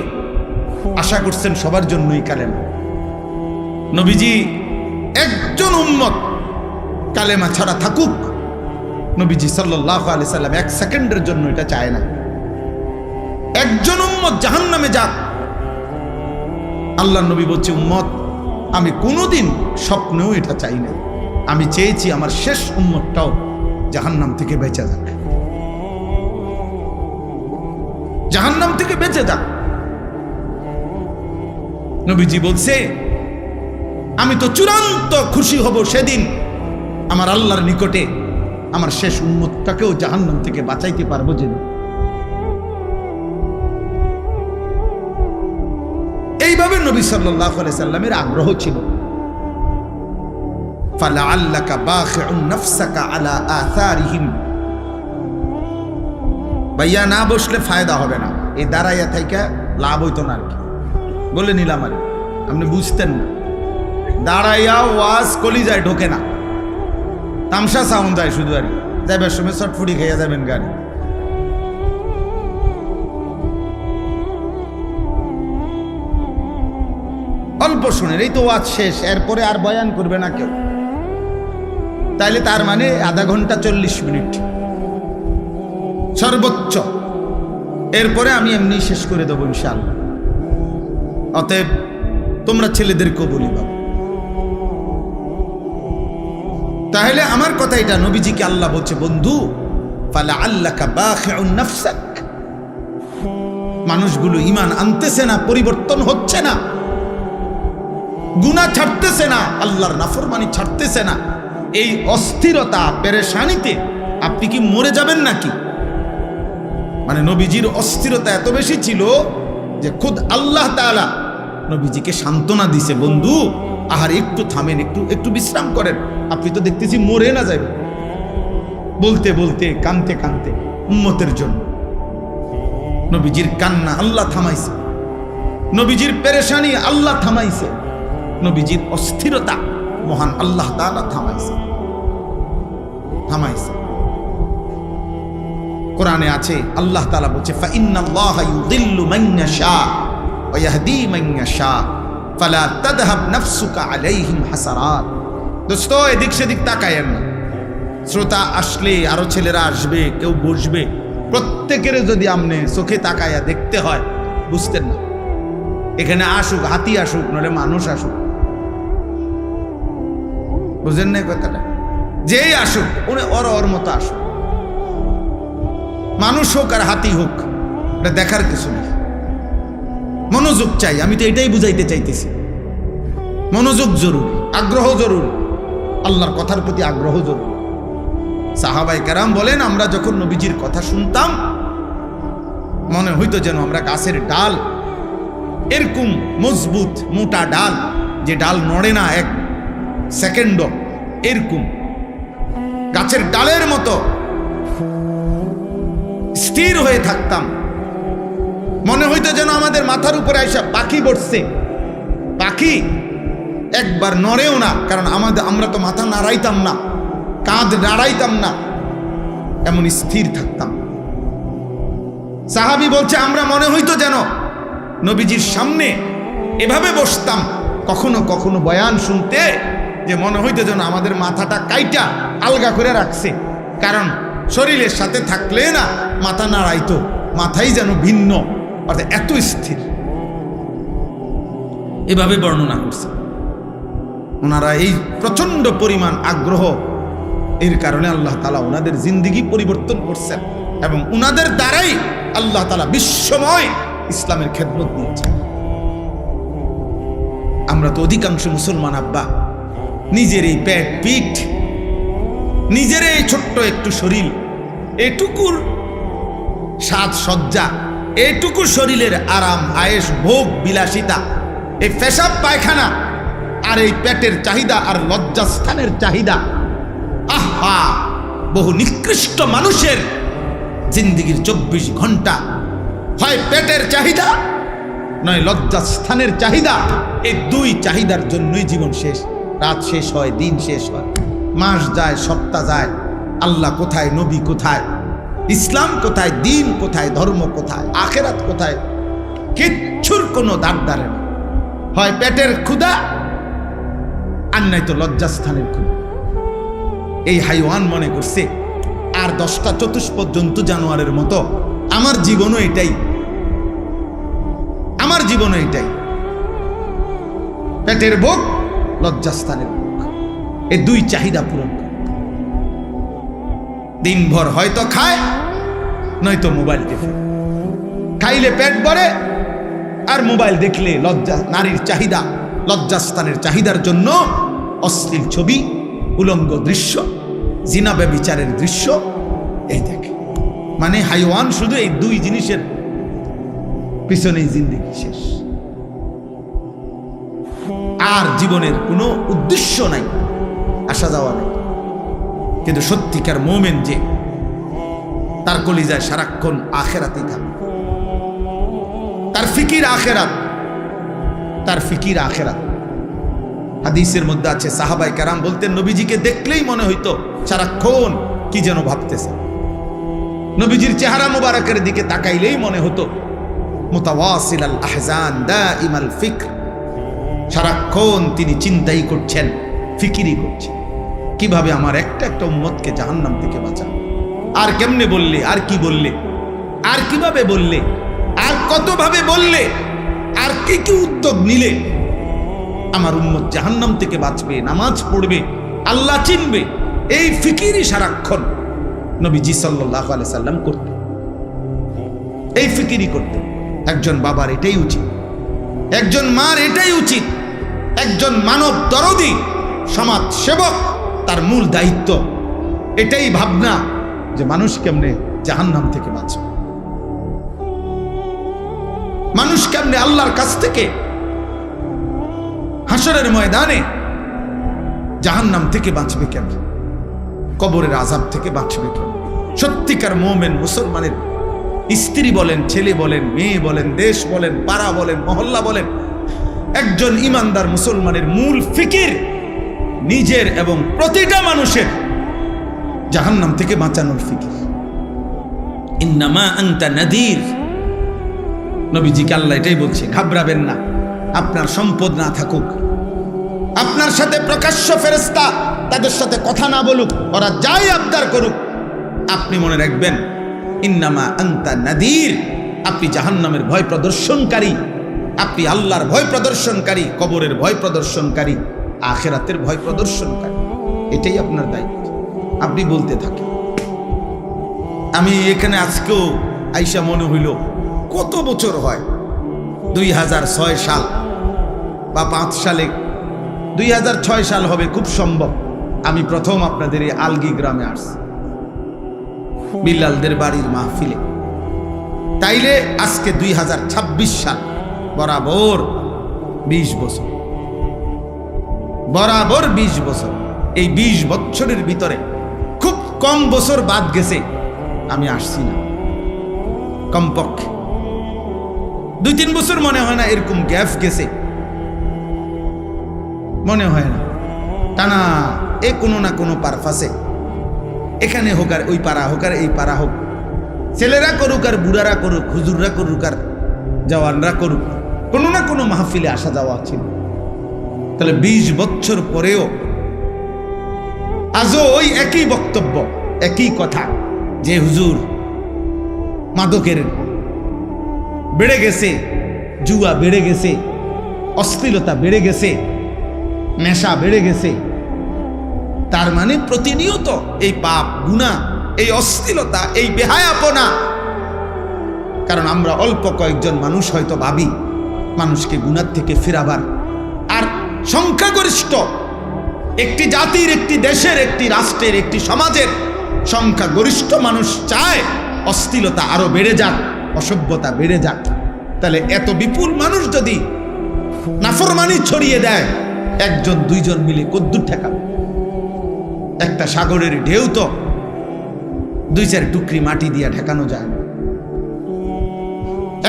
আশা করছেন সবার জন্যই কালেমা। নবীজি একজন উম্মত কালেমা ছাড়া থাকুক, নবীজি সাল্লাল্লাহু আলাইহি সাল্লাম 1 সেকেন্ডের জন্য এটা চায় না। একজন উম্মত জাহান্নামে যাক, আল্লাহর নবী বলছে উম্মত আমি কোনোদিন স্বপ্নেও এটা চাই না, আমি চেয়েছি আমার শেষ উম্মতটাও জাহান্নাম থেকে বেঁচে যাক, জাহান্নাম থেকে বেঁচে যাক। নবীজি বলছে আমি তো চূড়ান্ত খুশি হব সেদিন আমার আল্লাহর নিকটে আমার শেষ উম্মতটাকেও জাহান্নাম থেকে বাঁচাইতে পারবো যেদিন। এইভাবে নবী সাল্লাল্লাহু আলাইহি সাল্লামের আগ্রহ ছিল। ফালাআল্লাকা বাখিউন নাফসাকা আলা আথারিহিম, ভাইয়া না বসলে ফায়দা হবে না, এই দাঁড়াইয়া থাইকা লাভ হইতো না আর কি। বলে নিলাম। আর আপনি বুঝতেন না, দাঁড়াইয়া ওয়াজ কলিজায় ঢোকে না, তামসা সাউন্ড যায় শুধু। আর যাইবার সময় চটফুটি খাইয়া যাবেন গাড়ি। অল্প শুনেন, এই তো ওয়াজ শেষ, এরপরে আর বয়ান করবে না কেউ। তাইলে তার মানে আধা ঘন্টা 40 মিনিট সর্বোচ্চ, এরপরে আমি এমনি শেষ করে দেবো ইনশাআল্লাহ। অতএব তোমরা ছেলেদেরকেও বলি বাবা। তাহলে আমার কথা এটা, নবীজিকে আল্লাহ বলছে বন্ধু ফালা আল্লাকা বাখিউন নাফসাক, মানুষগুলো ঈমান আনতেছে না, পরিবর্তন হচ্ছে না, গুনাহ ছাড়তেছে না, আল্লাহর নাফরমানি ছাড়তেছে না, এই অস্থিরতা পেরেশানিতে আপনি কি মরে যাবেন নাকি? মানে নবীজির অস্থিরতা এত বেশি ছিল যে খুদ আল্লাহ তাআলা নবীজিকে সান্ত্বনা দিছে, বন্ধু আহার একটু থামেন, একটু বিশ্রাম করেন, আপনি তো দেখতেছি মরে না যাবেন। বলতে বলতে কানতে কানতে উম্মতের জন্য নবীজির কান্না আল্লাহ থামাইছে, নবীজির পেরেশানি আল্লাহ থামাইছে, নবীজির অস্থিরতা মহান আল্লাহ তাআলা থামাইছে। কোরআনে আছে আল্লাহ তাআলা বলছে ফাইন্নাল্লাহা ইউযিল্লু মান ইয়াশা ওয়া ইয়াহদি মান ইয়াশা ফালা তাযহাব নাফসুকা আলাইহিম হাসারাত। দোস্ত এদিক সেদিক তাকায়েন না, শ্রোতা আসলে আরো ছেলেরা আসবে, কেউ বসবে, প্রত্যেকের যদি আমনে চোখে তাকায়া দেখতে হয়, বুঝতেন না এখানে আসুক হাতি আসুক নলে মানুষ আসুক, বুঝেন না কথাটা? যেই আসুক উনি ওর মতো আসুক, মানুষ হোক আর হাতি হোক, এটা দেখার কিছু নেই। মনোযোগ চাই, আমি তো এটাই বুঝাইতে চাইতেছি। মনোযোগ জরুরি, আগ্রহ জরুরি, আল্লাহর কথার প্রতি আগ্রহ জরুরি। সাহাবায়ে কেরাম বলেন আমরা যখন নবীজির কথা শুনতাম মনে হইতো যেন আমরা গাছের ডাল, এরকম মজবুত মোটা ডাল, যে ডাল নড়ে না এক সেকেন্ডও, এরকম গাছের ডালের মতো স্থির হয়ে থাকতাম। মনে হইতো যেন আমাদের মাথার উপরে আইসা পাখি বসছে, পাখি একবার নড়েও না, কারণ আমরা তো মাথা নাড়াইতাম না, কাঁধ নাড়াইতাম না, এমন স্থির থাকতাম। সাহাবী বলছে আমরা মনে হইতো যেন নবীজির সামনে এভাবে বসতাম, কখনো কখনো বয়ান শুনতে, যে মনে হইতো যেন আমাদের মাথাটা কাইটা আলগা করে রাখছে, কারণ শরীরের সাথে থাকলে না মাথা নাড়াইতো, মাথাই যেন ভিন্ন, অর্থাৎ এত স্থির। এভাবে বর্ণনা করছে ওনারা। এই প্রচন্ড পরিমাণ আগ্রহ, এর কারণে আল্লাহ তাআলা ওনাদের জিন্দেগি পরিবর্তন করছেন এবং ওনাদের দ্বারাই আল্লাহ তাআলা বিশ্বময় ইসলামের খেদমত দিয়েছেন। আমরা তো অধিকাংশ মুসলমান আব্বা নিজের এই পেট পিঠ, নিজের এই ছোট্ট একটু শরীর, এটুকুর সাজসজ্জা, এটুকু শরীরের আরাম আয়েশ ভোগ বিলাসিতা, এই পেশাব পায়খানা আর এই পেটের চাহিদা আর লজ্জাস্থানের চাহিদা, আহা বহু নিকৃষ্ট মানুষের জিন্দেগির 24 ঘন্টা হয় পেটের চাহিদা নয় লজ্জাস্থানের চাহিদা। এই দুই চাহিদার জন্যই জীবন শেষ, রাত শেষ হয়, দিন শেষ হয়, মাস যায়, সপ্তাহ যায়, আল্লাহ কোথায়, নবী কোথায়, ইসলাম কোথায়, দিন কোথায়, ধর্ম কোথায়, আখেরাত কোথায়, কিচ্ছুর কোনো দাঁড় দাঁড়ে না। হয় পেটের ক্ষুধা আর নাই তো লজ্জাস্থানের ক্ষুধা। এই হাইওয়ান মনে করছে আর 10টা চতুষ্পদ জন্তু জানোয়ারের মতো আমার জীবনও এটাই, আমার জীবনও এটাই, পেটের ভোগ, লজ্জাস্থানের ভোগ, এই দুই চাহিদা পূরণ করে দিনভর হয়তো খায় নয়তো মোবাইল দেখে, খাইলে পেট ভরে আর মোবাইল দেখলে লজ্জা, নারীর চাহিদা, লজ্জাস্থানের চাহিদার জন্য অশ্লীল ছবি, উলঙ্গ দৃশ্য, জিনা ব্যভিচারের দৃশ্য, এই দেখে। মানে হাইওয়ান শুধু এই দুই জিনিসের পিছনেই জিন্দেগি শেষ, আর জীবনের কোনো উদ্দেশ্য নাই, আসা যাওয়া নাই। কিন্তু সত্যিকার মোমেন যে, তার কলিজায় সারাক্ষণ আখেরাতেই থাকে, তার ফিকির আখেরাত, তার ফিকির আখেরাত। হাদিসের মধ্যে আছে সাহাবায়ে কেরাম বলতেন নবীজিকে দেখলেই মনে হইতো সারাক্ষণ কি যেন ভাবতেছে। নবীজির চেহারা মুবারকের দিকে তাকাইলেই মনে হতো মুতাওয়াসিল আল আহজান দাইমাল ফিক্র, সারাক্ষণ তিনি চিন্তাই করছেন, ফিকিরই করছেন কিভাবে আমার একটা একটা উম্মতকে জাহান্নাম থেকে বাঁচাবো। আর কেমনে বললে, আর কি বললে, আর কিভাবে বললে, আর কতভাবে বললে, আর কি কি উদ্যোগ নিলে আমার উম্মত জাহান্নাম থেকে বাঁচবে, নামাজ পড়বে, আল্লাহ চিনবে। এই ফিকিরই সারাক্ষণ নবীজি সাল্লাল্লাহু আলাইহি সাল্লাম করতেন, এই ফিকিরই করতেন। একজন বাবার এটাই উচিত, একজন মার এটাই উচিত, একজন মানব দরদি সমাজ সেবক তার মূল দায়িত্ব এটাই ভাবনা যে মানুষ কেমনে জাহান্নাম থেকে বাঁচবে, মানুষ কেমনে আল্লাহর কাছ থেকে হাসরের ময়দানে জাহান্নাম থেকে বাঁচবে, কেন কবরের আযাব থেকে বাঁচবে কেন। সত্যিকার মুমিন মুসলমানের স্ত্রী বলেন, ছেলে বলেন, মেয়ে বলেন, দেশ বলেন, পাড়া বলেন, মহল্লা বলেন, একজন ইমানদার মুসলমানের মূল ফিকির নিজের এবং প্রতিটা মানুষের জাহান্নাম থেকে বাঁচানোর ফিকির। ইন্নামা আনতা নাদির, নবীজিকে আল্লাহ এটাই বলছে, ঘাবড়াবেন না। আপনার সম্পদ না থাকুক, আপনার সাথে প্রকাশ্য ফেরেশতা তাদের সাথে কথা না বলুক, ওরা যাই আবদার করুক, আপনি মনে রাখবেন ইন্নামা আনতা নাদির, আপনি জাহান্নামের ভয় প্রদর্শনকারী, আপনি আল্লাহর ভয় প্রদর্শনকারী, কবরের ভয় প্রদর্শনকারী, আখিরাতের ভয় প্রদর্শনকারী। এটাই আপনার দায়িত্ব। আপনি বলতে থাকেন। আমি এখানে আজকেও আইসা মনে হইল কত বছর হয়, 2006 সাল বা 5 সালে, 2006 সাল হবে খুব সম্ভব, আমি প্রথম আপনাদের এই আলগি গ্রামে আসছি বিল্লালদের বাড়ির মাহফিলে। তাইলে আজকে 2026 সাল, বরাবর 20 বছর, বরাবর 20 বছর। এই 20 বছরের ভিতরে খুব কম বছর বাদ গেছে আমি আসছি না, কমপক্ষে 2-3 বছর মনে হয় না এরকম গ্যাপ গেছে, মনে হয় না। টানা এ কোনো না কোনো পারপাসে, এখানে হোক আর ওই পাড়া হোক আর এই পাড়া হোক, ছেলেরা করুক আর বুড়ারা করুক, হুজুররা করুক আর জওয়ানরা করুক, কোনো না কোনো মাহফিলে আসা যাওয়া ছিল। তাহলে 20 বছর পরেও আজও ওই একই বক্তব্য, একই কথা, যে হুজুর মাদকের বেড়ে গেছে, জুয়া বেড়ে গেছে, অশ্লীলতা বেড়ে গেছে, নেশা বেড়ে গেছে। তার মানে প্রতিনিয়ত এই পাপ, গুনাহ, এই অশ্লীলতা, এই বেহায়াপনা। কারণ আমরা অল্প কয়েকজন মানুষ হয়তো ভাবি মানুষকে গুনাহ থেকে ফেরাবার, আর সংখ্যাগরিষ্ঠ একটি জাতির, একটি দেশের, একটি রাষ্ট্রের, একটি সমাজের সংখ্যাগরিষ্ঠ মানুষ চায় অশ্লীলতা আরো বেড়ে যাক, অসভ্যতা বেড়ে যাক। তাহলে এত বিপুল মানুষ যদি নাফরমানি ছড়িয়ে দেয়, 1-2 মিলে কদ্দুর ঠেকাবে? একটা সাগরের ঢেউ তো 2-4 টুকরি মাটি দিয়া ঠেকানো যায় না।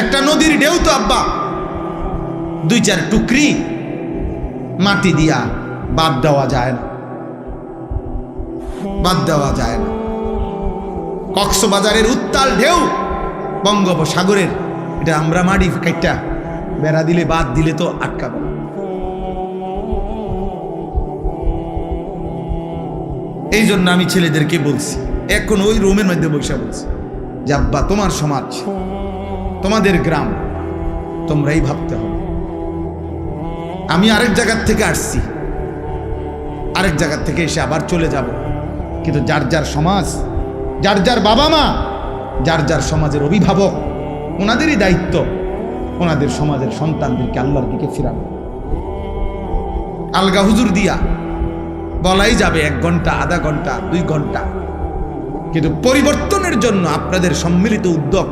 একটা নদীর ঢেউ তো আব্বা 2-4 টুকরি মাটি দিয়া বাদ দেওয়া যায় না, বাদ দেওয়া যায় না। কক্সবাজারের উত্তাল ঢেউ, বঙ্গোপসাগরের, এটা আমরা মাটি কাইটা বেড়া দিলে, বাদ দিলে তো আটকাবে। এই জন্য আমি ছেলেদেরকে বলছি, এখন ওই রুমের মধ্যে বসে বলছি যে আব্বা, তোমার সমাজ, তোমাদের গ্রাম, তোমরাই ভাবতে হবে। আমি আরেক জায়গার থেকে আসছি, আরেক জায়গার থেকে এসে আবার চলে যাব, কিন্তু যার যার সমাজ, যার যার বাবা মা, যার যার সমাজের অভিভাবক, ওনাদেরই দায়িত্ব ওনাদের সমাজের সন্তানদেরকে আল্লাহর দিকে ফিরানো। আলগা হুজুর দিয়া বলাই যাবে 1 ঘন্টা, আধা ঘন্টা, 2 ঘন্টা, কিন্তু পরিবর্তনের জন্য আপনাদের সম্মিলিত উদ্যোগ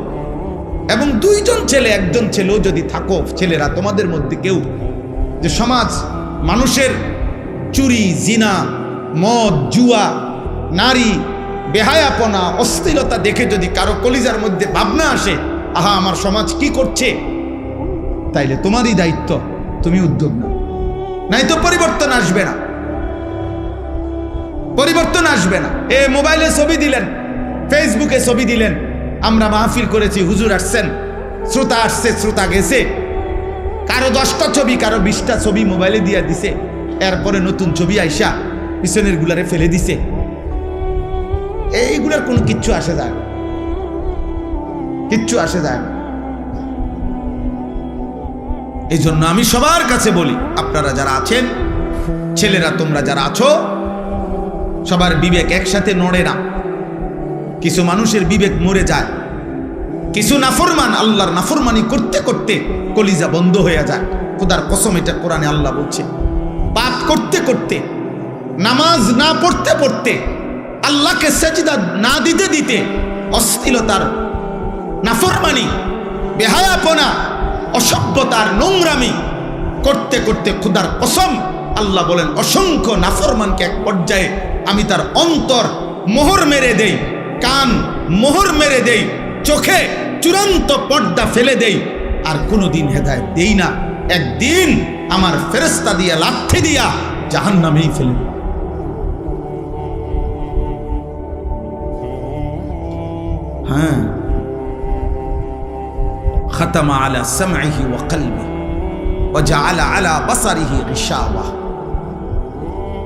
এবং 2 জন ছেলে, 1 জন ছেলেও যদি থাকো, ছেলেরা তোমাদের মধ্যে কেউ, যে সমাজ মানুষের চুরি, জিনা, মদ, জুয়া, নারী, বেহায়াপনা, অশ্লীলতা দেখে যদি কারো কলিজার মধ্যে ভাবনা আসে, আহা আমার সমাজ কি করছে, তাইলে তোমারই দায়িত্ব তুমি উদ্যোগ নাও, নাই তো পরিবর্তন আসবে না, পরিবর্তন আসবে না। এ মোবাইলে ছবি দিলেন, ফেসবুকে ছবি দিলেন, আমরা মাহফিল করেছি, হুজুর আসছেন, শ্রোতা আসছে, শ্রোতা গেছে, কারো 10টা ছবি, কারো 20টা ছবি মোবাইলে দিয়া দিছে, এরপরে নতুন ছবি আইসা পিছনের গুলারে ফেলে দিছে। এইগুলার কোনো কিচ্ছু আসে যায় না, কিচ্ছু আসে যায় না। এই জন্য আমি সবার কাছে বলি, আপনারা যারা আছেন, ছেলেরা তোমরা যারা আছো, সবার বিবেক একসাথে নড়ে না। কিছু মানুষের বিবেক মরে যায়, কিছু নাফরমান আল্লাহর নাফরমানি করতে করতে কলিজা বন্ধ হয়ে যায়। খোদার কসম, এটা কোরআনে আল্লাহ বলছে। পাপ করতে করতে, নামাজ না পড়তে পড়তে, আল্লাহকে সেজদা না দিতে দিতে, অশ্লীলতার, নাফরমানি, বেহায়াপনা, অসভ্যতার, নোংরামি করতে করতে খোদার কসম আল্লাহ বলেন, অসংখ্য নাফরমানকে এক পর্যায়ে আমি তার অন্তর মোহর মেরে দেই, কান মোহর মেরে দেই, চোখে চূড়ান্ত পর্দা ফেলে দেই, আর কোনোদিন হেদায়েত দেই না। একদিন আমার ফেরেশতা দিয়া, লাথি দিয়া জাহান্নামেই ফেলে দেই। হ্যাঁ, খাতামা আলা সামঈহি ওয়া কলবি ওয়া জাআলা আলা বাসারিহি গিশাওয়া।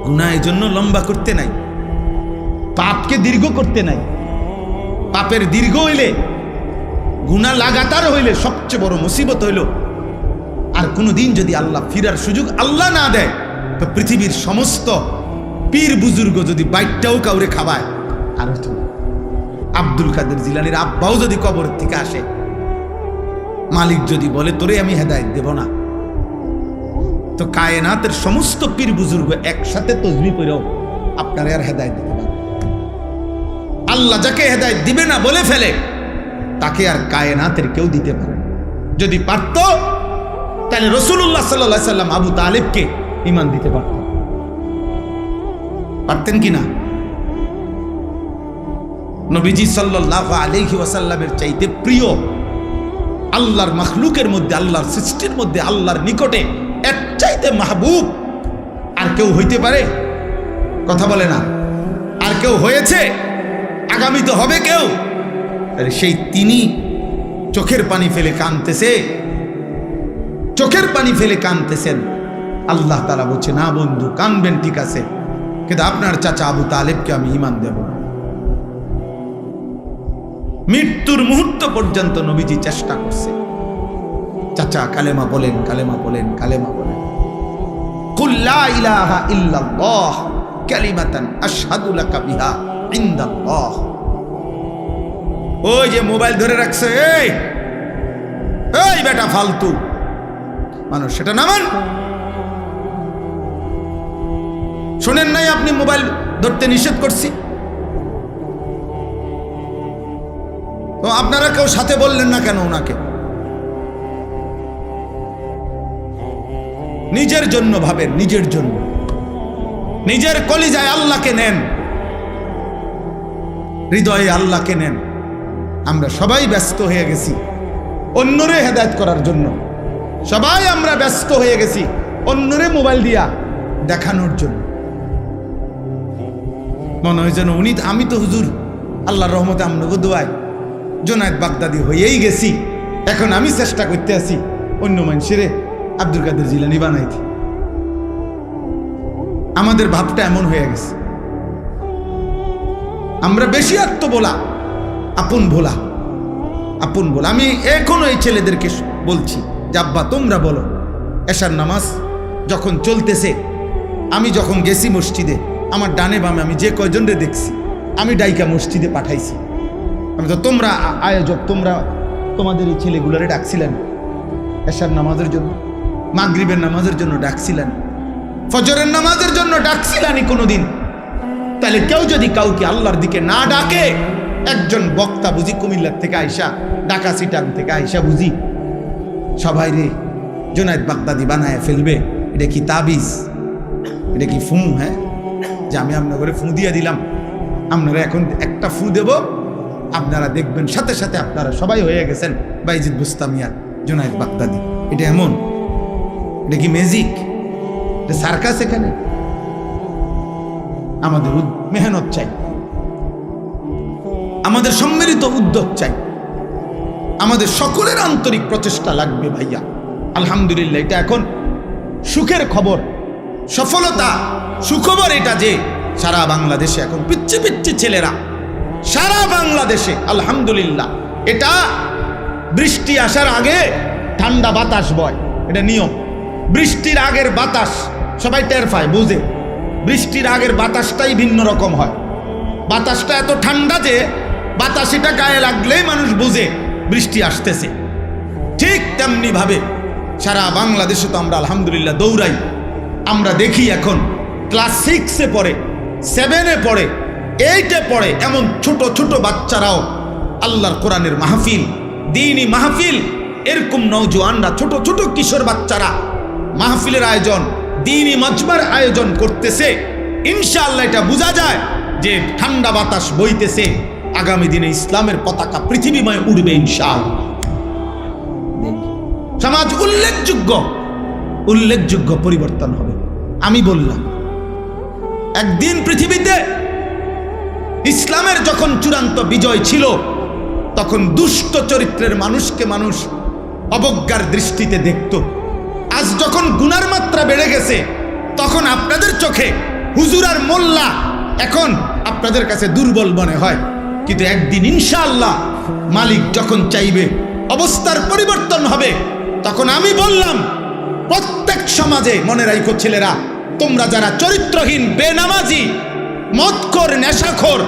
গুনাহ এর জন্য লম্বা করতে নাই, পাপকে দীর্ঘ করতে নাই। পাপের দীর্ঘ হইলে, গুনাহ লাগাতার হইলে সবচেয়ে বড় মুসিবত হইল, আর কোনোদিন যদি আল্লাহ ফিরার সুযোগ আল্লাহ না দেয়, তো পৃথিবীর সমস্ত পীর বুজুর্গ যদি বাইকটাও কাউরে খাবায়, আর আব্দুল কাদের জিলানীর আব্বাও যদি কবরের থেকে আসে, মালিক যদি বলে তোরে আমি হেদায়েত দেব না, তো কায়নাতের সমস্ত পীর বুজুর্গ একসাথে তসবিহ পড়েও আপনারা আর হেদায়েত দিতে পারবে। আল্লাহ যাকে হেদায়েত দিবে না বলে ফেলে, তাকে আর কায়নাতের কেউ দিতে পারে না। যদি পারত, তাহলে রাসূলুল্লাহ সাল্লাল্লাহু আলাইহি সাল্লাম আবু তালেবকে ঈমান দিতে পারতেন, পারতেন কিনা? নবীজি সাল্লাল্লাহু আলাইহি ওয়াসাল্লামের চাইতে প্রিয় আল্লাহর মাখলুকের মধ্যে, আল্লাহর সৃষ্টির মধ্যে, আল্লাহর নিকটে এর চাইতে মাহবুব আর কেউ হইতে পারে? কথা বলে না। আর কেউ হয়েছে? আগামী তো হবে কেউ। সেই তিনি চোখের পানি ফেলে কাঁদতেছে, চোখের পানি ফেলে কাঁদতেছেন। আল্লাহ তাআলা বলছে, না বন্ধু, কাঁদবেন ঠিক আছে, কিন্তু আপনার চাচা আবু তালেবকে আমি ঈমান দেব না। মৃত্যুর মুহূর্ত পর্যন্ত নবীজি চেষ্টা করছে, চাচা কালেমা বলেন, কালেমা বলেন, কালেমা বলেন। কুল লা ইলাহা ইল্লাল্লাহ কালিমাতান আশহাদু লাকা বিহা ইনদাল্লাহ। ওই যে মোবাইল ধরে রাখছে, এই বেটা ফালতু মানুষ, সেটা নামান। শোনেন নাই আপনি মোবাইল ধরতে নিষেধ করছি, তো আপনারা কেউ সাথে বললেন না কেন ওনাকে? নিজের জন্য ভাবেন, নিজের জন্য, নিজের কলিজায় আল্লাহকে নেন, হৃদয়ে আল্লাহকে নেন। আমরা সবাই ব্যস্ত হয়ে গেছি অন্যরে হেদায়েত করার জন্য, সবাই আমরা ব্যস্ত হয়ে গেছি অন্যরে মোবাইল দিয়া দেখানোর জন্য। মনে হয় যেন উনি, আমি তো হুজুর আল্লাহর রহমতে আমনগো দোয়ায় জুনায়েদ বাগদাদি হয়েই গেছি, এখন আমি চেষ্টা করতে আছি অন্য মানুষেরে আব্দুল কাদের জিলানী বানাইতে। আমাদের ভাবটা এমন হয়ে গেছে, আমরা বেশি আত্মবোলা, আপন ভোলা, আপন ভোলা। আমি এখনো এই ছেলেদেরকে বলছি যে আব্বা তোমরা বলো, এশার নামাজ যখন চলতেছে, আমি যখন গেছি মসজিদে, আমার ডানে বামে আমি যে কয়জনরে দেখছি, আমি ডাইকা মসজিদে পাঠাইছি। আমি তো, তোমরা আয়োজক, তোমরা তোমাদের এই ছেলেগুলোরে ডাকছিলেন এশার নামাজের জন্য, মাগরিবের নামাজের জন্য ডাকছিলেন, ফজরের নামাজের জন্য ডাকছিলেনই কোনোদিন? তাহলে কেউ যদি কাউকে আল্লাহর দিকে না ডাকে, একজন বক্তা বুঝি কুমিল্লার থেকে আইসা, ঢাকা সিটাং থেকে আইসা বুঝি সবাই রে জুনায়েদ বাগদাদি বানায় ফেলবে? এটা কি তাবিজ? এটা কি ফু? হ্যাঁ, যে আমি আপনার ফু দিয়ে দিলাম, আপনারা এখন একটা ফু দেব, আপনারা দেখবেন সাথে সাথে আপনারা সবাই হয়ে গেছেন বাইজিদ বুস্তামিয়া জুনায়েদ বাগদাদি। এটা এমন? এটা কি ম্যাজিক, এটা সার্কাস? এখানে আমাদের মেহনত চাই, আমাদের সম্মিলিত উদ্যোগ চাই, আমাদের সকলের আন্তরিক প্রচেষ্টা লাগবে ভাইয়া। আলহামদুলিল্লাহ, এটা এখন সুখের খবর, সফলতা, সুখবর এটা যে সারা বাংলাদেশে এখন পিচ্ছি পিচ্ছি ছেলেরা, সারা বাংলাদেশে আলহামদুলিল্লাহ, এটা বৃষ্টি আসার আগে ঠান্ডা বাতাস বয়, এটা নিয়ম। বৃষ্টির আগের বাতাস সবাই টের পায়, বুঝে। বৃষ্টির আগের বাতাসটাই ভিন্ন রকম হয়। বাতাসটা এত ঠান্ডা যে বাতাস এটা গায়ে লাগলেই মানুষ বুঝে বৃষ্টি আসতেছে। ঠিক তেমনি ভাবে সারা বাংলাদেশে তো আমরা আলহামদুলিল্লাহ দৌড়াই। আমরা দেখি এখন ক্লাস 6-এ পড়ে, 7-এ পড়ে, 8-এ পড়ে, এমন ছোট ছোট বাচ্চারাও আল্লাহর কোরআনের মাহফিল, দ্বীনি মাহফিল, এরকম নওজোয়ানরা, ছোট ছোট কিশোর বাচ্চারা মাহফিলের আয়োজন, দ্বীনি মাজমার আয়োজন করতেছে। ইনশাআল্লাহ এটা বোঝা যায় যে ঠান্ডা বাতাস বইতেছে, আগামী দিনে ইসলামের পতাকা পৃথিবীময় উড়বে ইনশাআল্লাহ। সমাজ উল্লেখযোগ্য পরিবর্তন হবে। আমি বললাম একদিন পৃথিবীতে ইসলামের যখন চূড়ান্ত বিজয় ছিল, তখন দুষ্ট চরিত্রের মানুষকে মানুষ অবজ্ঞার দৃষ্টিতে দেখত। আজ যখন গুনার মাত্রা বেড়ে গেছে, তখন আপনাদের চোখে হুজুর আর মোল্লা এখন আপনাদের কাছে দুর্বল মনে হয়। কিন্তু একদিন ইনশাআল্লাহ মালিক যখন চাইবে অবস্থার পরিবর্তন হবে, তখন আমি বললাম প্রত্যেক সমাজে, মনে রাখো ছেলেরা, তোমরা যারা চরিত্রহীন, বেনামাজি, মদখোর, নেশাখোর,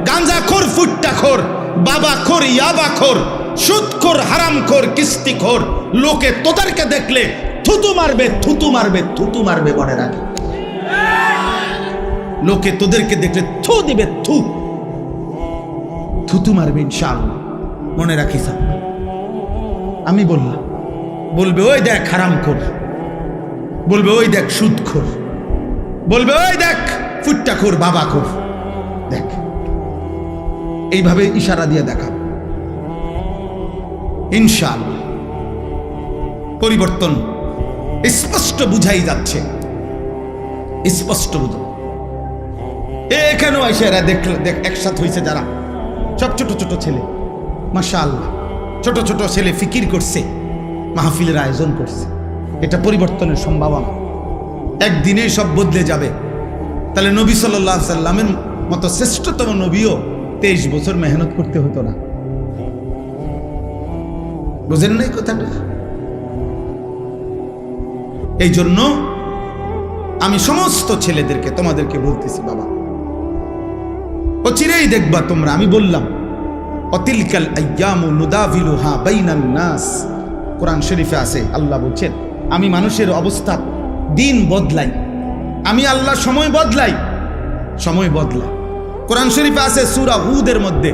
গাঁজাখোর, ফুট্টাখোর, বাবাখোর, ইয়াবাখোর, সুদখোর, হারামখোর, কিস্তিখোর, লোকে তোদেরকে দেখলে থুতু মারবে, থুতু মারবে, থুতু মারবে। মনে রাখি, লোকে তোদেরকে দেখলে থু দিবে, থুতু মারবে ইনশাআল্লাহ। মনে রাখিস, আমি বললাম, বলবে ওই দেখ হারামখোর, বলবে ওই দেখ সুদখোর, বলবে ওই দেখ ফুট্টাখোর, বাবাখোর, দেখ। এইভাবে ইশারা দিয়ে দেখা ইনশাআল্লাহ পরিবর্তন স্পষ্ট বুঝাই যাচ্ছে, স্পষ্ট বুঝো। এখানেও এসে এরা দেখ একসাথে হয়েছে যারা, সব ছোট ছোট ছেলে, মাশাআল্লাহ, ছোট ছোট ছেলে ফিকির করছে, মাহফিলের আয়োজন করছে। এটা পরিবর্তনের সম্ভাবনা, একদিনেই সব বদলে যাবে। তাহলে নবী সাল্লাল্লাহু আলাইহি সাল্লামের মতো শ্রেষ্ঠতম নবীও 23 বছর মেহনত করতে হতো না। বুঝেন নাই কথাটা? এই জন্য আমি সমস্ত ছেলেদেরকে, তোমাদেরকে বলতেছি, বাবা, অচিরেই দেখবা তোমরা। আমি বললাম অতিলকাল আইয়ামু নুদাভিলুহা বাইনান নাস, কোরআন শরীফে আছে, আল্লাহ বলছেন আমি মানুষের অবস্থা দিন বদলাই, আমি আল্লাহ সময় বদলাই, সময় বদলাই। কোরআন শরীফে আছে সূরা হুদের মধ্যে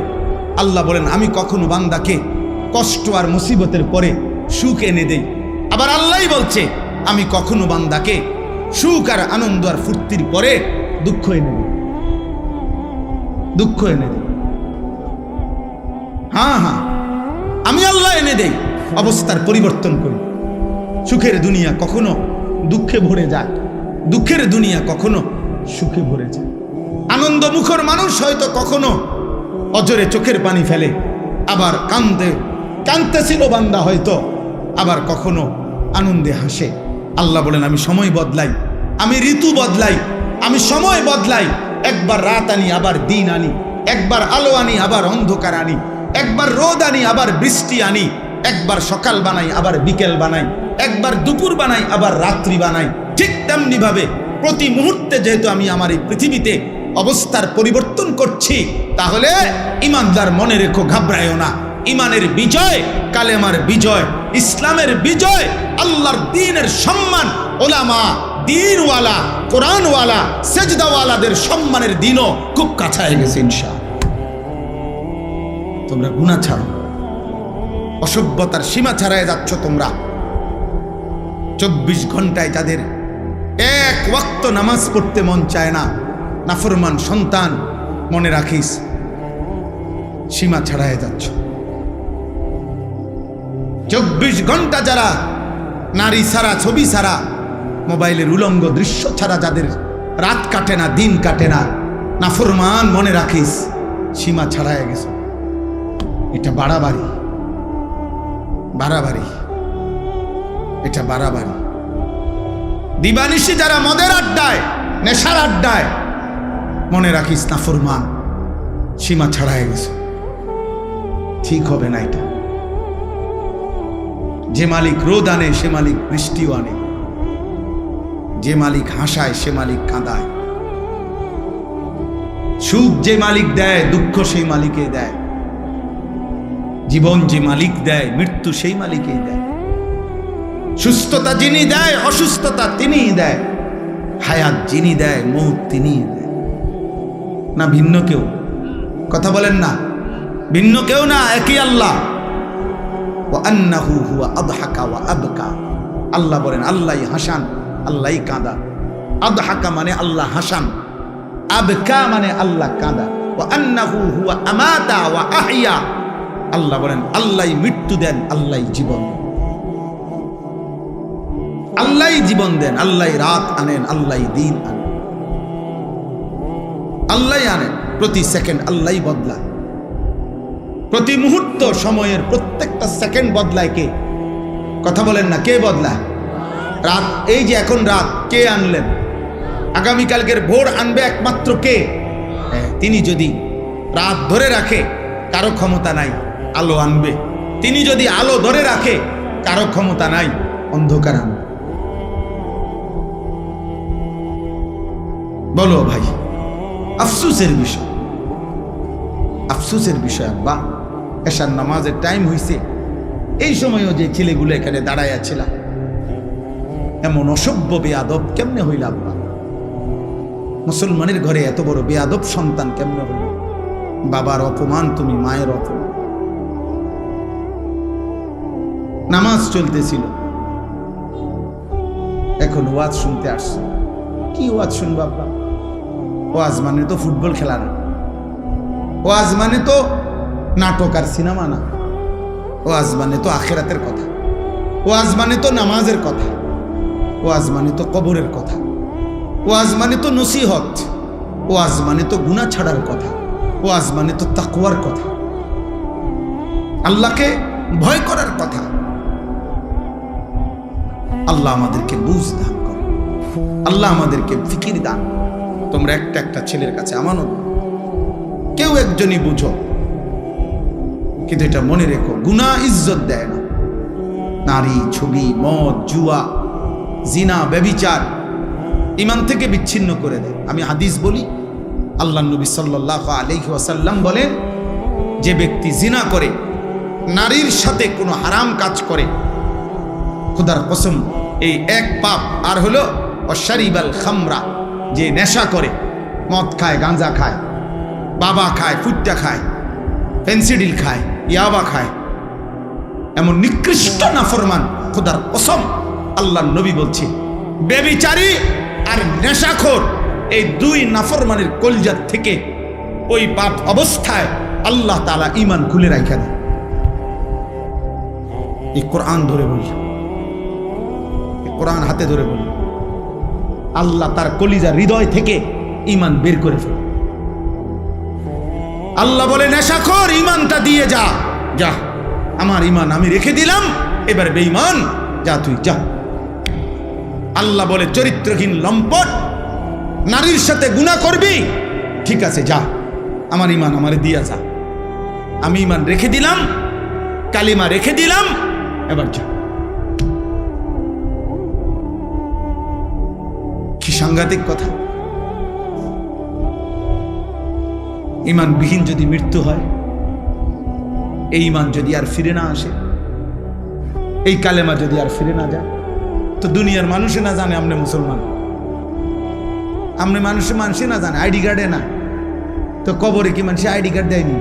আল্লাহ বলেন আমি কখনো বান্দাকে কষ্ট আর মুসিবতের পরে সুখ এনে দেই। আবার আল্লাহই বলছে আমি কখনো বান্দাকে সুখ আর আনন্দ আর ফুর্তির পরে দুঃখ এনে দেই, দুঃখ এনে দেই। হ্যাঁ, আমি আল্লাহ এনে দেই, অবস্থার পরিবর্তন করি। সুখের দুনিয়া কখনো দুঃখে ভরে যায়, দুঃখের দুনিয়া কখনো সুখে ভরে যায়। আনন্দ মুখর মানুষ হয়তো কখনো অজরে চোখের পানি ফেলে, আবার কাঁদতেছিল বান্দা হয়তো, আবার কখনো আনন্দে হাসে। আল্লাহ বলেন আমি সময় বদলাই, আমি ঋতু বদলাই, আমি সময় বদলাই। একবার রাত আনি, আবার দিন আনি, একবার আলো আনি, আবার অন্ধকার আনি, একবার রোদ আনি, আবার বৃষ্টি আনি, একবার সকাল বানাই, আবার বিকেল বানাই, একবার দুপুর বানাই, আবার রাত্রি বানাই। ঠিক তেমনি ভাবে প্রতি মুহূর্তে যেহেতু আমি আমার এই পৃথিবীতে অবস্থার পরিবর্তন করছি, তাহলে ইমানদার মনে রেখো, ঘাবড়ায়ও না। ইমানের বিজয়, কালেমার বিজয়, ইসলামের বিজয়, আল্লাহর দ্বীনের সম্মান, ওলামা, দ্বীনওয়ালা, কোরআনওয়ালা, সেজদাওয়ালাদের সম্মানের দিনও খুব কাছায় গেছে ইনশাআল্লাহ। তোমরা গুনাহ ছাড়ো, অসভ্যতার সীমা ছাড়ায় যাচ্ছ তোমরা। 24 ঘন্টায় যাদের এক ওয়াক্ত নামাজ পড়তে মন চায় না, নাফরমান সন্তান, মনে রাখিস সীমা ছাড়ায় যাচ্ছ। 24 ঘন্টা যারা নারী ছাড়া, ছবি ছাড়া, মোবাইলের উলঙ্গ দৃশ্য ছাড়া যাদের রাত কাটে না, দিন কাটে না, নাফরমান মনে রাখিস সীমা ছাড়ায় গেছে। এটা বাড়াবাড়ি, বাড়াবাড়ি, এটা বাড়াবাড়ি। দিবানিশি যারা মদের আড্ডায়, নেশার আড্ডায়, মনে রাখিস নাফরমান সীমা ছাড়ায় গেছে। ঠিক হবে না এটা। যে মালিক রোদ আনে সে মালিক বৃষ্টিও আনে, যে মালিক হাসায় সে মালিক কাঁদায়, সুখ যে মালিক দেয় দুঃখ সেই মালিকে দেয়, জীবন যে মালিক দেয় মৃত্যু সেই মালিকেই দেয়, সুস্থতা যিনি দেয় অসুস্থতা তিনিই দেয়, হায়াত যিনি দেয় মৌত তিনিই দেয়। না ভিন্ন কেউ? কথা বলেন না, ভিন্ন কেউ না, একই আল্লাহ। ওয়া আন্নাহু হুয়া আদহাকা ওয়া আবকা। আল্লাহ বলেন আল্লাহই হাসান, আল্লাহই কাঁদা। আদহাকা মানে আল্লাহ হাসান, আবকা মানে আল্লাহ কাঁদা। ওয়া আন্নাহু হুয়া আমাতা ওয়া আহইয়া। আল্লাহ বলেন আল্লাহই মৃত্যু দেন, আল্লাহই জীবন, আল্লাহই জীবন দেন, আল্লাহই রাত আনেন, আল্লাহই দিন আনেন, আল্লাহই আনেন। প্রতি সেকেন্ড আল্লাহই বদলায়, প্রতি মুহূর্ত সময়ের প্রত্যেকটা সেকেন্ড বদলায় কে? কথা বলেন না, কে বদলায়? রাত, এই যে এখন রাত, কে আনলেন? আগামীকালকের ভোর আনবে একমাত্র কে? তিনি যদি রাত ধরে রাখে কারো ক্ষমতা নাই, আলো আনবে। তিনি যদি আলো ধরে রাখে কারো ক্ষমতা নাই, অন্ধকার আনবে। বলো ভাই, আফসোসের বিষয়, আফসোসের বিষয়। আব্বা এশার নামাজের টাইম হইছে, এই সময়ও যে ছেলেগুলো এখানে দাঁড়াইয়াছিল, এমন অসভ্য বেয়াদব কেমনে হইল আব্বা? মুসলমানের ঘরে এত বড় বেয়াদব সন্তান কেমনে হইল? বাবার অপমান তুমি, মায়ের অপমান। নামাজ চলতেছিল, এখন ওয়াজ শুনতে আসছে। কি ওয়াজ শুনবো আব্বা? ওয়াজ মানে তো ফুটবল খেলা না, ওয়াজ মানে তো নাটক আর সিনেমা না, ওয়াজ মানে তো আখিরাতের কথা, ওয়াজ মানে তো নামাজের কথা, ওয়াজ মানে তো কবরের কথা, ওয়াজ মানে তো নসিহত, ওয়াজ মানে তো গুনাহ ছাড়ার কথা, ওয়াজ মানে তো তাকওয়ার কথা, আল্লাহকে ভয় করার কথা। আল্লাহ আমাদেরকে বুঝ দান করে, আল্লাহ আমাদেরকে ফিকির দান। তোমরা একটা একটা ছেলের কাছে আমানত, কেউ একজনই বুঝো, কিন্তু এটা মনে রেখো, গুনাহ ইজ্জত দেয় না। নারী, ছবি, মদ, জুয়া, জিনা, ব্যভিচার ঈমান থেকে বিচ্ছিন্ন করে দেয়। আমি হাদিস বলি, আল্লাহ নবী সাল্লাল্লাহু আলাইহি ওয়াসাল্লাম বলেন, যে ব্যক্তি জিনা করে, নারীর সাথে কোনো হারাম কাজ করে, খোদার কসম এই এক পাপ। আর হলো অশারিবাল খামরা, যে নেশা করে, মদ খায়, গাঁজা খায়, বাবা খায়, ফুট্টা খায়, ফেন্সিডিল খায়, ইয়াবা খায়, এমন নিকৃষ্ট নাফরমান, খোদার কসম আল্লাহ নবী বলছে, বেবিচারী আর নেশাখোর, এই দুই নাফরমানের কলজাত থেকে ওই পাপ অবস্থায় আল্লাহ তাআলা ঈমান খুলে রাখা দেয়। এই কোরআন ধরে বলি, কোরআন হাতে ধরে বলি, আল্লাহ তার কলিজা হৃদয় থেকে ঈমান বের করে ফেলে। আল্লাহ বলে, নেশাখোর ঈমানটা দিয়ে যা, যা, আমার ঈমান আমি রেখে দিলাম, এবার বেঈমান যা, তুই যা। আল্লাহ বলে, চরিত্রহীন লম্পট, নারীর সাথে গুনাহ করবি, ঠিক আছে যা, আমার ঈমান আমারে দিয়া যা, আমি ঈমান রেখে দিলাম, কালিমা রেখে দিলাম, এবার যা। কি সাংঘাতিক কথা! ঈমানবিহীন যদি মৃত্যু হয়, এই ঈমান যদি আর ফিরে না আসে, এই কালেমা যদি আর ফিরে না যায়, তো দুনিয়ার মানুষে না জানে আপনি মুসলমান, আপনি মানুষে না জানে, আইডি কার্ডে না, তো কবরে কি মানুষ আইডি কার্ড দেয়নি?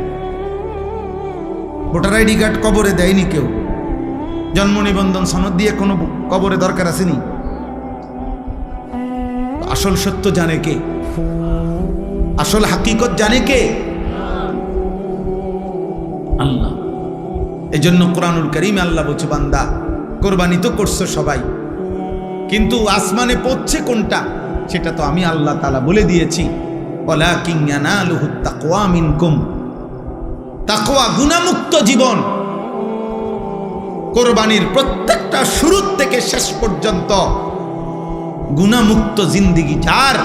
ভোটার আইডি কার্ড কবরে দেয়নি কেউ, জন্ম নিবন্ধন সনদ দিয়ে কোনো কবরে দরকার আসেনি। আসল সত্য জানে কে? আসল হাকিকত জানে কে? আল্লাহ। এই জন্য কোরআনুল কারীমে আল্লাহ বলছে, বান্দা কোরবানি তো করছো সবাই, কিন্তু আসমানে পৌঁছে কোনটা সেটা তো আমি আল্লাহ তাআলা বলে দিয়েছি, ওয়ালাকিন ইয়ানালুহুত তাকওয়া মিনকুম। তাকওয়া গুনাহমুক্ত জীবন। কোরবানির প্রত্যেকটা শুরু থেকে শেষ পর্যন্ত গুনাহমুক্ত জিন্দেগি যার,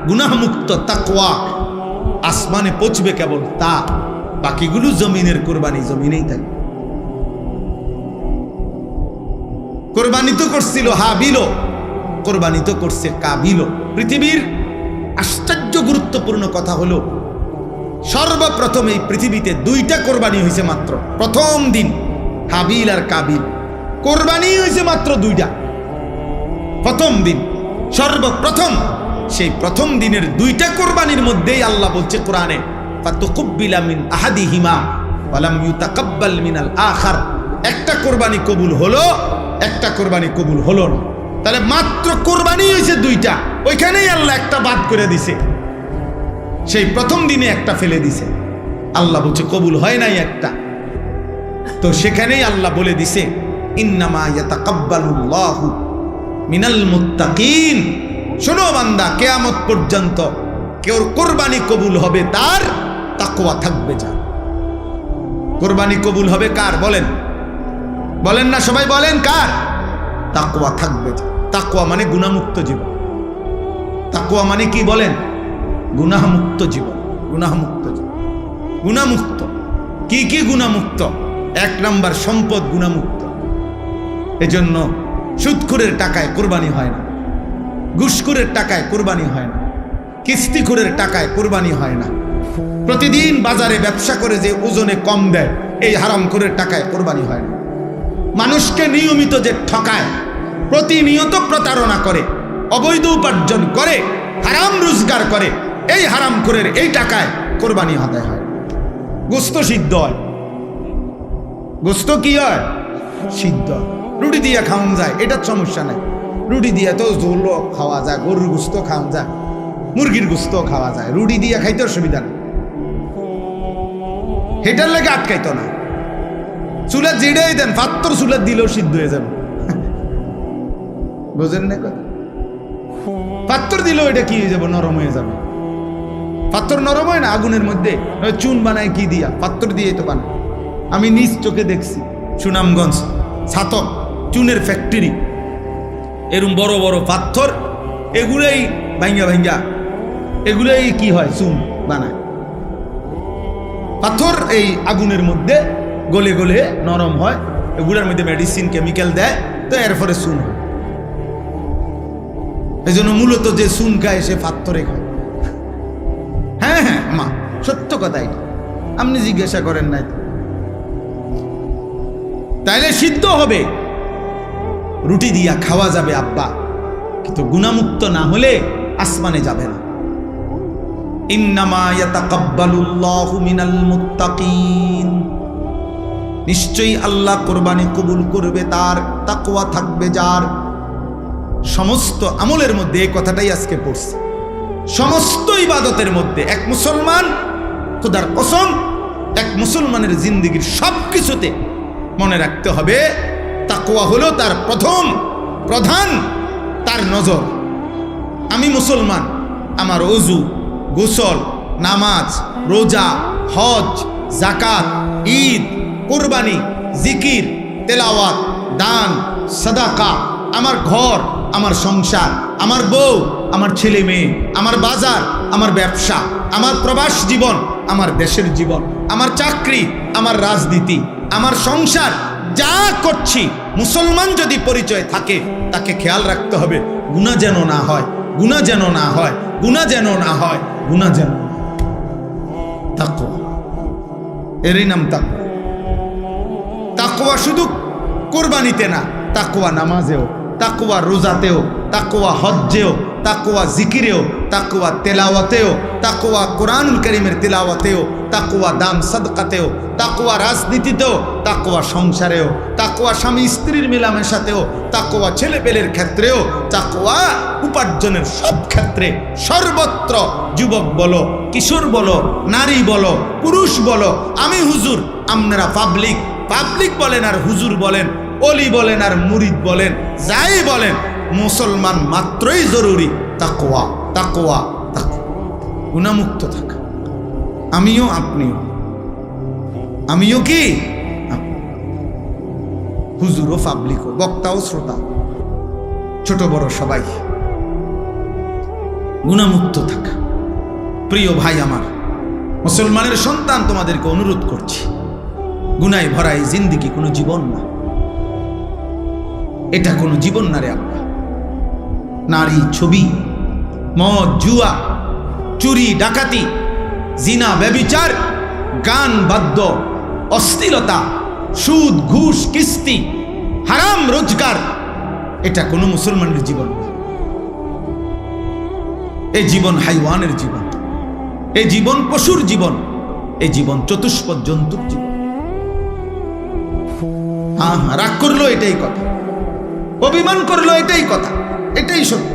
গুনাহমুক্ত তাকওয়া, আসমানে পৌঁছবে কেবল তা। বাকিগুলো জমিনের কোরবানি জমিনেই থাকে। কোরবানি তো করছিল হাবিল, কোরবানি তো করছে কাবিল। পৃথিবীর আশ্চর্য গুরুত্বপূর্ণ কথা হলো, সর্বপ্রথম এই পৃথিবীতে দুইটা কোরবানি হয়েছে মাত্র। প্রথম দিন হাবিল আর কাবিল, কোরবানি হয়েছে মাত্র দুইটা। প্রথম দিন সর্বপ্রথম, সেই প্রথম দিনের দুইটা কোরবানির মধ্যেই আল্লাহ বলছে কোরআনে, ফাতুকুব্বিলা মিন আহাদিহিমা ওয়ালাম ইউতাকাব্বাল মিনাল আখার। একটা কোরবানি কবুল হলো, একটা কোরবানি কবুল হলো না। তাহলে মাত্র কোরবানি হয়েছে দুইটা, ওইখানেই আল্লাহ একটা বাদ করে দিছে। সেই প্রথম দিনে একটা ফেলে দিছে, আল্লাহ বলছে কবুল হয় নাই একটা। তো সেখানেই আল্লাহ বলে দিছে, ইন্নামা ইয়াতাকাব্বালুল্লাহু মিনাল মুত্তাকিন। শোনো বান্দা, কিয়ামত পর্যন্ত কেউ কোরবানি কবুল হবে তার তাকওয়া থাকবে যার। কোরবানি কবুল হবে কার বলেন? বলেন না সবাই, বলেন কার? তাকওয়া থাকবে যার। তাকওয়া মানে গুনাহমুক্ত জীবন। তাকওয়া মানে কি বলেন? গুনাহমুক্ত জীবন। গুনাহমুক্ত জীবন, গুনাহমুক্ত। কি কি গুনাহমুক্ত? এক নাম্বার সম্পদ গুনাহমুক্ত। এজন্য সুদখোরের টাকায় কোরবানি হয় না, ঘুষখোরের টাকায় কোরবানি হয় না, কিস্তিখোরের টাকায় কোরবানি হয় না, প্রতিদিন বাজারে ব্যবসা করে যে ওজনে কম দেয় এই হারামখোরের টাকায় কোরবানি হয় না, মানুষকে নিয়মিত যে ঠকায়, প্রতিনিয়ত প্রতারণা করে, অবৈধ উপার্জন করে, হারাম রোজগার করে, এই হারামখোরের এই টাকায় কোরবানি আদায় হয়। গোস্ত সিদ্ধ হয়, গোস্ত কি হয়? সিদ্ধ। রুটি দিয়ে খাওয়ান যায়, এটার সমস্যা নাই। রুটি দিয়ে তো ঝোলও খাওয়া যায়, গরুর গোস্ত খাওয়া যায়, মুরগির গোস্ত খাওয়া যায়, রুটি দিয়ে খাইতে অসুবিধা নেই, হেটার লেগে আটকাইতো না। চুলা জিড়েই দেন, পাত্তর চুলা দিলেও সিদ্ধ হয়ে যাবে। বুঝেন না কথা? পাত্তর দিলেও এটা কি হয়ে যাবে? নরম হয়ে যাবে। পাত্তর নরম হয় না আগুনের মধ্যে? চুন বানায় কি দিয়া? পাত্তর দিয়ে তো বানায়। আমি নিজ চোখে দেখছি, সুনামগঞ্জ ছাতক চুনের ফ্যাক্টরি, এরম বড় বড় পাথর, এগুলোই ভাঙ্গা ভাঙ্গা, এগুলোই কি হয়? চুন বানায়। পাথর এই আগুনের মধ্যে গলে গলে নরম হয়, এগুলোর মধ্যে মেডিসিন কেমিক্যাল দেয়, তো এর ফলে চুন হয়। এই জন্য মূলত যে চুন খায় সে পাথরে খায়। হ্যাঁ হ্যাঁ মা, সত্য কথা এটা, আপনি জিজ্ঞাসা করেন নাই। তাইলে সিদ্ধ হবে, রুটি দিয়া খাওয়া যাবে আব্বা, কিন্তু গুনাহমুক্ত না হলে আসমানে যাবে না। ইন্নামা ইয়াতাকাব্বালুল্লাহু মিনাল মুত্তাকিন। নিশ্চয়ই আল্লাহ কোরবানি কবুল করবে তার, তাকওয়া থাকবে যার। সমস্ত আমলের মধ্যে এই কথাটাই আজকে পড়ছি। সমস্ত ইবাদতের মধ্যে এক মুসলমান, খোদার কসম, এক মুসলমানের জিন্দেগির সব কিছুতে মনে রাখতে হবে তাকওয়া হলো তার প্রথম প্রধান তার নজর। আমি মুসলমান, আমার ওযু, গোসল, নামাজ, রোজা, হজ, যাকাত, ঈদ, কুরবানি, জিকির, তেলাওয়াত, দান, সাদাকা, আমার ঘর, আমার সংসার, আমার বউ, আমার ছেলে মেয়ে, আমার বাজার, আমার ব্যবসা, আমার প্রবাস জীবন, আমার দেশের জীবন, আমার চাকরি, আমার রাজনীতি, আমার সংসার, যা করছি, মুসলমান যদি পরিচয় থাকে তাকে খেয়াল রাখতে হবে গুনাহ যেন না হয়, গুনাহ যেন না হয়, গুনাহ যেন না হয়, গুনাহ যেন। তাকওয়া, এরই নাম তাকওয়া। তাকওয়া শুধু কুরবানিতে না, তাকওয়া নামাজেও, তাকওয়া রোজাতেও, তাকওয়া হজ্জেও, তাকওয়া জিকিরেও, তাকওয়া তেলাওয়াতেও, তাকওয়া কোরআনুল কারীমের তেলাওয়াতেও, তাকওয়া দান সাদকাতেও, তাকওয়া রাজনীতিতেও, তাকওয়া সংসারেও, তাকওয়া স্বামী স্ত্রীর মেলামেশাতেও, তাকওয়া ছেলেপেলের ক্ষেত্রেও, তাকওয়া উপার্জনের সব ক্ষেত্রে, সর্বত্র। যুবক বলো, কিশোর বলো, নারী বলো, পুরুষ বলো, আমি হুজুর, আপনারা পাবলিক, পাবলিক বলেন আর হুজুর বলেন, অলি বলেন আর মুরিদ বলেন, যাই বলেন, মুসলমান মাত্রই জরুরি তাকওয়া, তাকওয়া, তাকওয়া, গুনাহমুক্ত থাকা। আমিও আপনিও, আমিও কি হুজুরও পাবলিকও, বক্তাও শ্রোতা, ছোট বড় সবাই গুনাহমুক্ত থাকা। প্রিয় ভাই আমার, মুসলমানের সন্তান, তোমাদেরকে অনুরোধ করছি, গুনায় ভরা এই জিন্দেগি কোনো জীবন না, এটা কোনো জীবন না রে আব্বা। নারী, ছবি, মদ, জুয়া, চুরি, ডাকাতি, জিনা, ব্যভিচার, গান, বাদ্য, অশ্লীলতা, সুদ, ঘুষ, কিস্তি, হারাম রোজগার, এটা কোনো মুসলমানের জীবন না। এই জীবন হাইওয়ানের জীবন, এই জীবন পশুর জীবন, এই জীবন চতুষ্পদ জন্তুর জীবন। হ্যাঁ, রাগ করলো এটাই কথা, অভিমান করলো এটাই কথা, এটাই সত্য।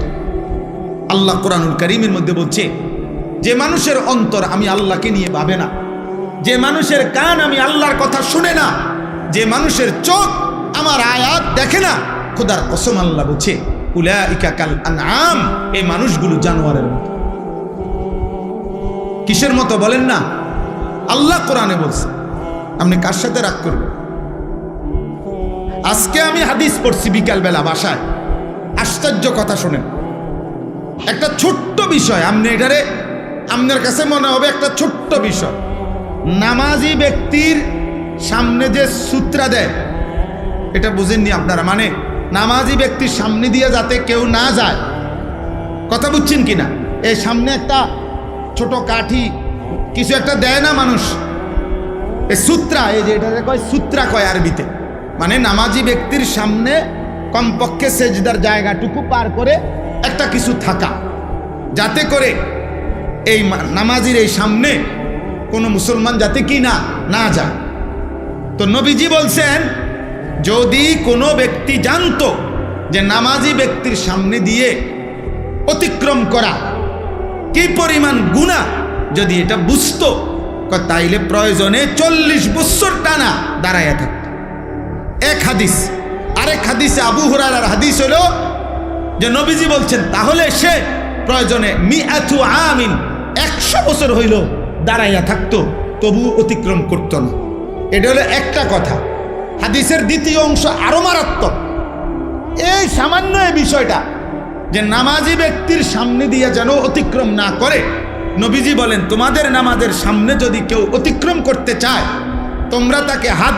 আল্লাহ কোরআনুল কারীমের মধ্যে বলছে, যে মানুষের অন্তর আমি আল্লাহকে নিয়ে ভাবে না, যে মানুষের কান আমি আল্লাহর কথা শুনে না, যে মানুষের চোখ আমার আয়াত দেখে না, খোদার কসম আল্লাহ বলছে উলাইকা কাল আনআম, এই মানুষগুলো জানোয়ারের মতো। কিসের মতো বলেন না? আল্লাহ কোরআনে বলছে। আপনি কার সাথে রাগ করবেন? আজকে আমি হাদিস পড়ছি বিকালবেলা বাসায়, আশ্চর্য কথা শুনেন। একটা ছোট্ট বিষয়, আপনি এটারে আপনার কাছে মনে হবে একটা ছোট্ট বিষয়। নামাজি ব্যক্তির সামনে যে সূত্রা দেয়, এটা বুঝেননি আপনারা? মানে নামাজি ব্যক্তির সামনে দিয়ে যাতে কেউ না যায়, কথা বুঝছেন কিনা? এই সামনে একটা ছোট কাঠি কিছু একটা দেয় না মানুষ, এই সূত্রা, এই যে এটাকে কয় সূত্রা কয় আরবিতে। মানে নামাজি ব্যক্তির সামনে কমপক্ষে সেজদার জায়গাটুকু পার করে একটা কিছু থাকা, যাতে করে এই নামাজির এই সামনে কোনো মুসলমান যাতে কি না যায়। তো নবীজি বলছেন, যদি কোনো ব্যক্তি জানতো যে নামাজি ব্যক্তির সামনে দিয়ে অতিক্রম করা কি পরিমাণ গুনাহ, যদি এটা বুঝতো, তাইলে প্রয়োজনে 40 বছর টানা দাঁড়াইয়া থাকত। এক হাদিস। আরেক হাদিসে আবু হুরায়রার হাদিস হলো যে নবীজি বলছেন, তাহলে সে প্রয়োজনে মিআতু আমিন, 100 বছর হইল দাঁড়াইয়া থাকতো, তবু অতিক্রম করতো না। এটা হলো একটা কথা। হাদিসের দ্বিতীয় অংশ আরো মারাত্মক। এই সামান্য এই বিষয়টা যে নামাজি ব্যক্তির সামনে দিয়ে যেন অতিক্রম না করে, নবীজি বলেন, তোমাদের নামাজের সামনে যদি কেউ অতিক্রম করতে চায়, তোমরা তাকে হাত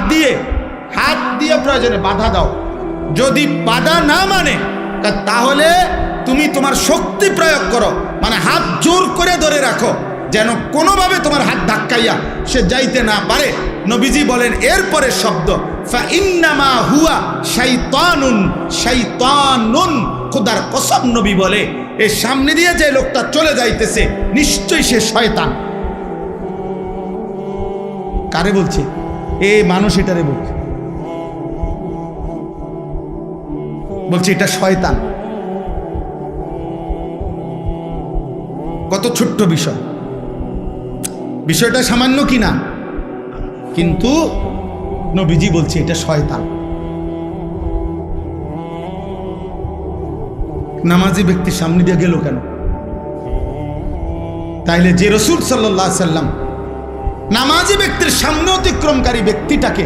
দিয়ে প্রয়োজনে বাধা দাও। যদি বাধা না মানে, তাহলে তুমি তোমার শক্তি প্রয়োগ করো, মানে হাত জোর করে ধরে রাখো, যেন কোনোভাবে তোমার হাত ধাক্কাইয়া সে যাইতে না পারে। নবীজি বলেন এরপরে শব্দ, ফাইন্নামা হুয়া শাইতানুন, শাইতানুন, খোদার কসম নবী বলে, এর সামনে দিয়ে যে লোকটা চলে যাইতেছে নিশ্চয়ই সে শয়তান। কারে বলছে? এ মানুষ এটারে বলছে এটা শয়তান। কত ছোট্ট বিষয়, বিষয়টা সামান্য কিনা, কিন্তু নবীজি বলছে এটা শয়তান। নামাজি ব্যক্তির সামনে দিয়ে গেল কেন? তাইলে যে রাসূল সাল্লাল্লাহু আলাইহি সাল্লাম নামাজি ব্যক্তির সামনে অতিক্রমকারী ব্যক্তিটাকে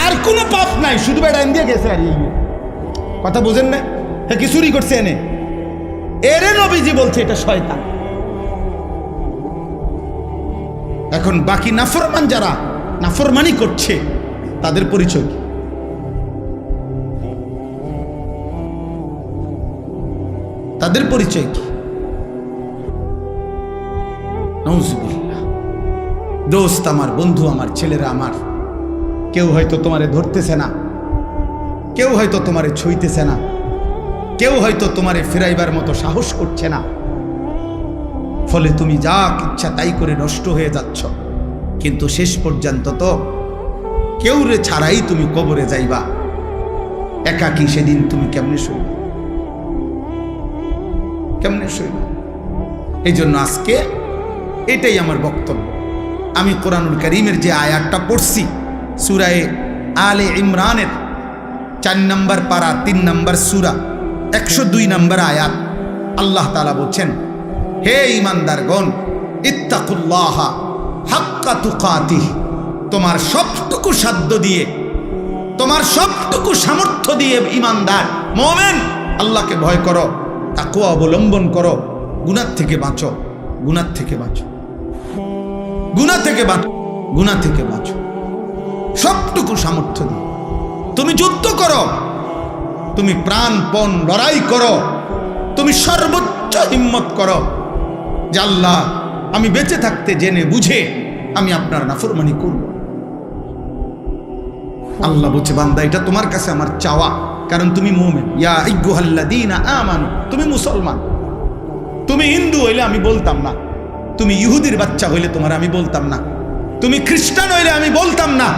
আর কোনো পাপ নাই, শুধু বেড়া দিয়ে গেছে, আর এই কথা বুঝেন না? কি চুরি করছে এনে, এরে নবীজি বলছে এটা শয়তান। এখন বাকি নাফরমান যারা নাফরমানি করছে, তাদের পরিচয় কি? তাদের পরিচয় কি? নাউজুবিল্লাহ। দোস্ত আমার, বন্ধু আমার, ছেলেরা আমার, কেউ হয়তো তোমারে ধরতেছে না, কেউ হয়তো তোমারে ছুঁইতেছে না, কেউ হয়তো তোমারে ফিরাইবার মতো সাহস করছে না, ফলে তুমি যা ইচ্ছা তাই করে নষ্ট হয়ে যাচ্ছ। কিন্তু শেষ পর্যন্ত তো কেউ রে ছাড়াই তুমি কবরে যাইবা, একাকী। সেদিন তুমি কেমনে শুইবা? কেমনে শুইবা? এই জন্য আজকে এটাই আমার বক্তব্য। আমি কোরআনুল কারীমের যে আয়াতটা পড়ছি, সূরা আলে ইমরানের 4 নম্বর পারা 3 নম্বর সূরা, 102 নম্বর আয়াত আল্লাহ তাআলা বলছেন, হে ঈমানদারগণ, ইত্তাকুল্লাহা হাক্কা তুকাতিহ, তোমার সবটুকু সাধ্য দিয়ে, তোমার সবটুকু সামর্থ্য দিয়ে ঈমানদার মুমিন আল্লাহকে ভয় করো, তাকওয়া অবলম্বন করো, গুনাহ থেকে বাঁচো, গুনাহ থেকে বাঁচো, গুনাহ থেকে বাঁচো, গুনাহ থেকে বাঁচো। সবটুকু সামর্থ্য দিয়ে তুমি যুদ্ধ করো, তুমি প্রাণপণ লড়াই করো, তুমি সর্বোচ্চ হিম্মত করো যে আল্লাহ আমি বেঁচে থাকতে জেনে বুঝে আমি আপনার নাফরমানি করব। আল্লাহ বলছে, বান্দা এটা তোমার কাছে আমার চাওয়া, কারণ তুমি মুমিন। ইয়া আইয়ুহাল্লাযীনা আমানু, তুমি মুসলমান। তুমি হিন্দু হইলে আমি বলতাম না, তুমি ইহুদির বাচ্চা হইলে তোমার আমি বলতাম না, তুমি খ্রিস্টান হইলে আমি বলতাম না,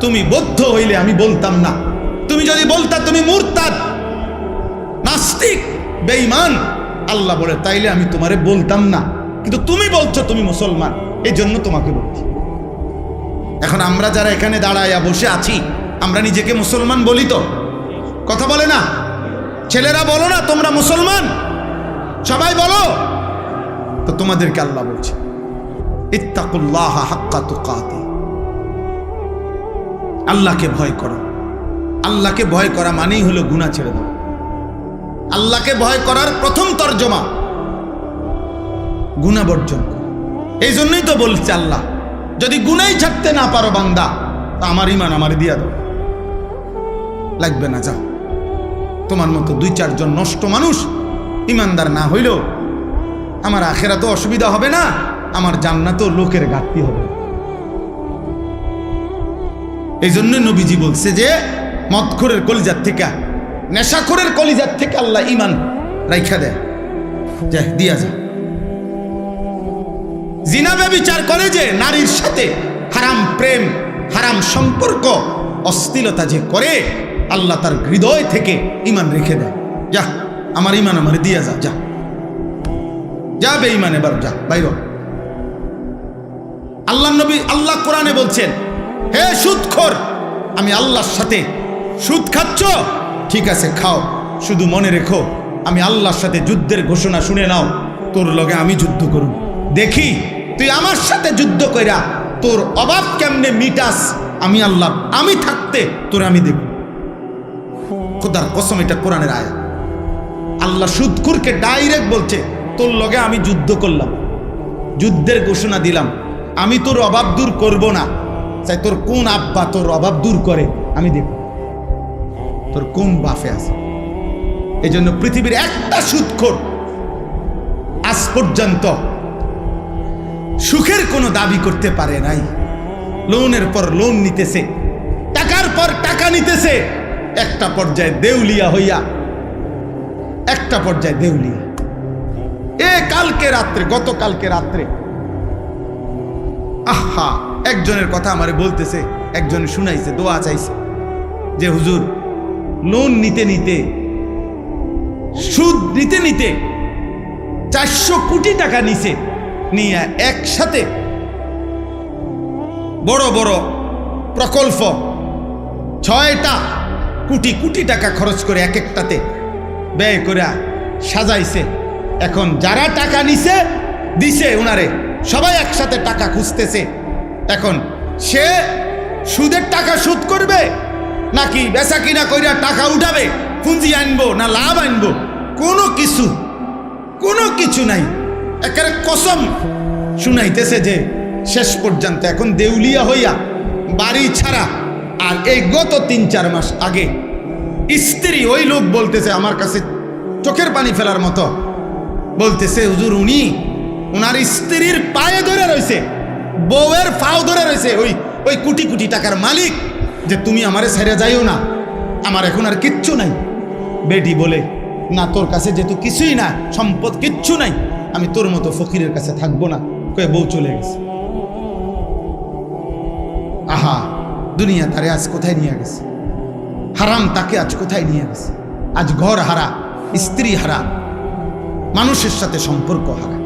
তুমি বৌদ্ধ হইলে আমি বলতাম না, তুমি যদি বলতা তুমি মুরতাদ, নাস্তিক, বেঈমান, আল্লাহ বলে তাইলে আমি তোমারে বলতাম না, কিন্তু তুমি বলছো তুমি মুসলমান, এই জন্য তোমাকে বলছি। এখন আমরা যারা এখানে দাঁড়াইয়া বসে আছি, আমরা নিজেকে মুসলমান বলি তো? কথা বলে না? ছেলেরা বলো না তোমরা মুসলমান? সবাই বলো তো। তোমাদেরকে আল্লাহ বলছে ইত্তাকুল্লাহা হাক্কা তুকাতিহ, আল্লাহকে ভয় করো। আল্লাহকে ভয় করা মানেই হলো গুনাহ ছেড়ে দাও। আল্লাহকে ভয় করার প্রথম তর্জমা গুনাহ বর্জন করো। এই জন্যই তো বলছে আল্লাহ, যদি গুনাহই ছাড়তে না পারো বান্দা, তা আমার ঈমান আমারে দিয়া দাও, লাগবে না, যাও। তোমার মতো 2-4 জন নষ্ট মানুষ ঈমানদার না হইলেও আমার আখিরাতে অসুবিধা হবে না, আমার জান্নাতেও লোকের ঘাটতি হবে। এই জন্য নবীজি বলছে যে মদখোরের কলিজার থেকে, নেশাখোরের কলিজার থেকে আল্লাহ ঈমান রাইখা দেয়, যা দিয়া যা। জিনা ব্যভিচার করে যে নারীর সাথে, হারাম প্রেম, হারাম সম্পর্ক, অশ্লীলতা যে করে, আল্লাহ তার হৃদয় থেকে ঈমান রেখে দেয়, যা আমার ঈমান আমারে দিয়া যা, যা যা বেঈমান, এবার যা বাইর। আল্লাহ নবী, আল্লাহ কোরআনে বলছেন, হে সুদখোর, আমি আল্লাহর সাথে সুদ খাচ্ছ, ঠিক আছে খাও, শুধু মনে রেখো আমি আল্লাহর সাথে যুদ্ধের ঘোষণা শুনে নাও, তোর লগে আমি যুদ্ধ করব, দেখি তুই আমার সাথে যুদ্ধ কইরা তোর অভাব কেমনে মিটাস, আমি আল্লাহ, আমি থাকতে তোর আমি দেব। খোদার কসম, এটা কোরআনের আয়াত। আল্লাহ সুদখোরকে ডাইরেক্ট বলছে, তোর লগে আমি যুদ্ধ করলাম, যুদ্ধের ঘোষণা দিলাম, আমি তোর অভাব দূর করব না, চাই তোর কোন আব্বা তোর অভাব দূর করে আমি দেব, তোর কোন বাফে আছে। এই জন্য পৃথিবীর একটা সুদখোর আজ পর্যন্ত সুখের কোনো দাবি করতে পারে নাই। লোনের পর লোন নিতেছে, টাকার পর টাকা নিতেছে, একটা পর্যায়ে দেউলিয়া হইয়া, একটা পর্যায়ে দেউলিয়া। কালকে রাত্রে, গতকালকে রাত্রে, আহা, একজনের কথা আমারে বলতেছে, একজন শুনাইছে, দোয়া চাইছে যে হুজুর, লোন নিতে নিতে, সুদ নিতে নিতে 400 কোটি টাকা নিছে, নিয়ে একসাথে বড় বড় প্রকল্প 6টা কোটি কোটি টাকা খরচ করে এক একটাতে ব্যয় করে সাজাইছে। এখন যারা টাকা নিছে দিছে উনারে, সবাই একসাথে টাকা খুঁজতেছে। এখন সে সুদের টাকা সুদ করবে নাকি বেচা কিনা কইরা টাকা উঠাবে, পুঁজি আনবো না লাভ আনবো, কোনো কিছু নাই। একেবারে কসম শুনাইতেছে যে শেষ পর্যন্ত এখন দেউলিয়া হইয়া বাড়ি ছাড়া। আর এই গত 3-4 মাস আগে স্ত্রী, ওই লোক বলতেছে আমার কাছে চোখের পানি ফেলার মতো, বলতেছে হুজুর, উনার স্ত্রীর পায়ে ধরে রয়েছে, বউয়ের পাও ধরে রয়েছে ওই কোটি কোটি টাকার মালিক, যে তুমি আমারে ছেড়ে যাইও না, আমার এখন আর কিচ্ছু নাই। বেটি বলে, না তোর কাছে যেহেতু কিছুই না, সম্পদ কিচ্ছু নাই, আমি তোর মতো ফকিরের কাছে থাকবো না, কয়ে বউ চলে গেছে। আহা, দুনিয়া তারে আজ কোথায় নিয়ে গেছে, হারাম তাকে আজ কোথায় নিয়ে গেছে। আজ ঘর হারা, স্ত্রী হারা, মানুষের সাথে সম্পর্ক হারা।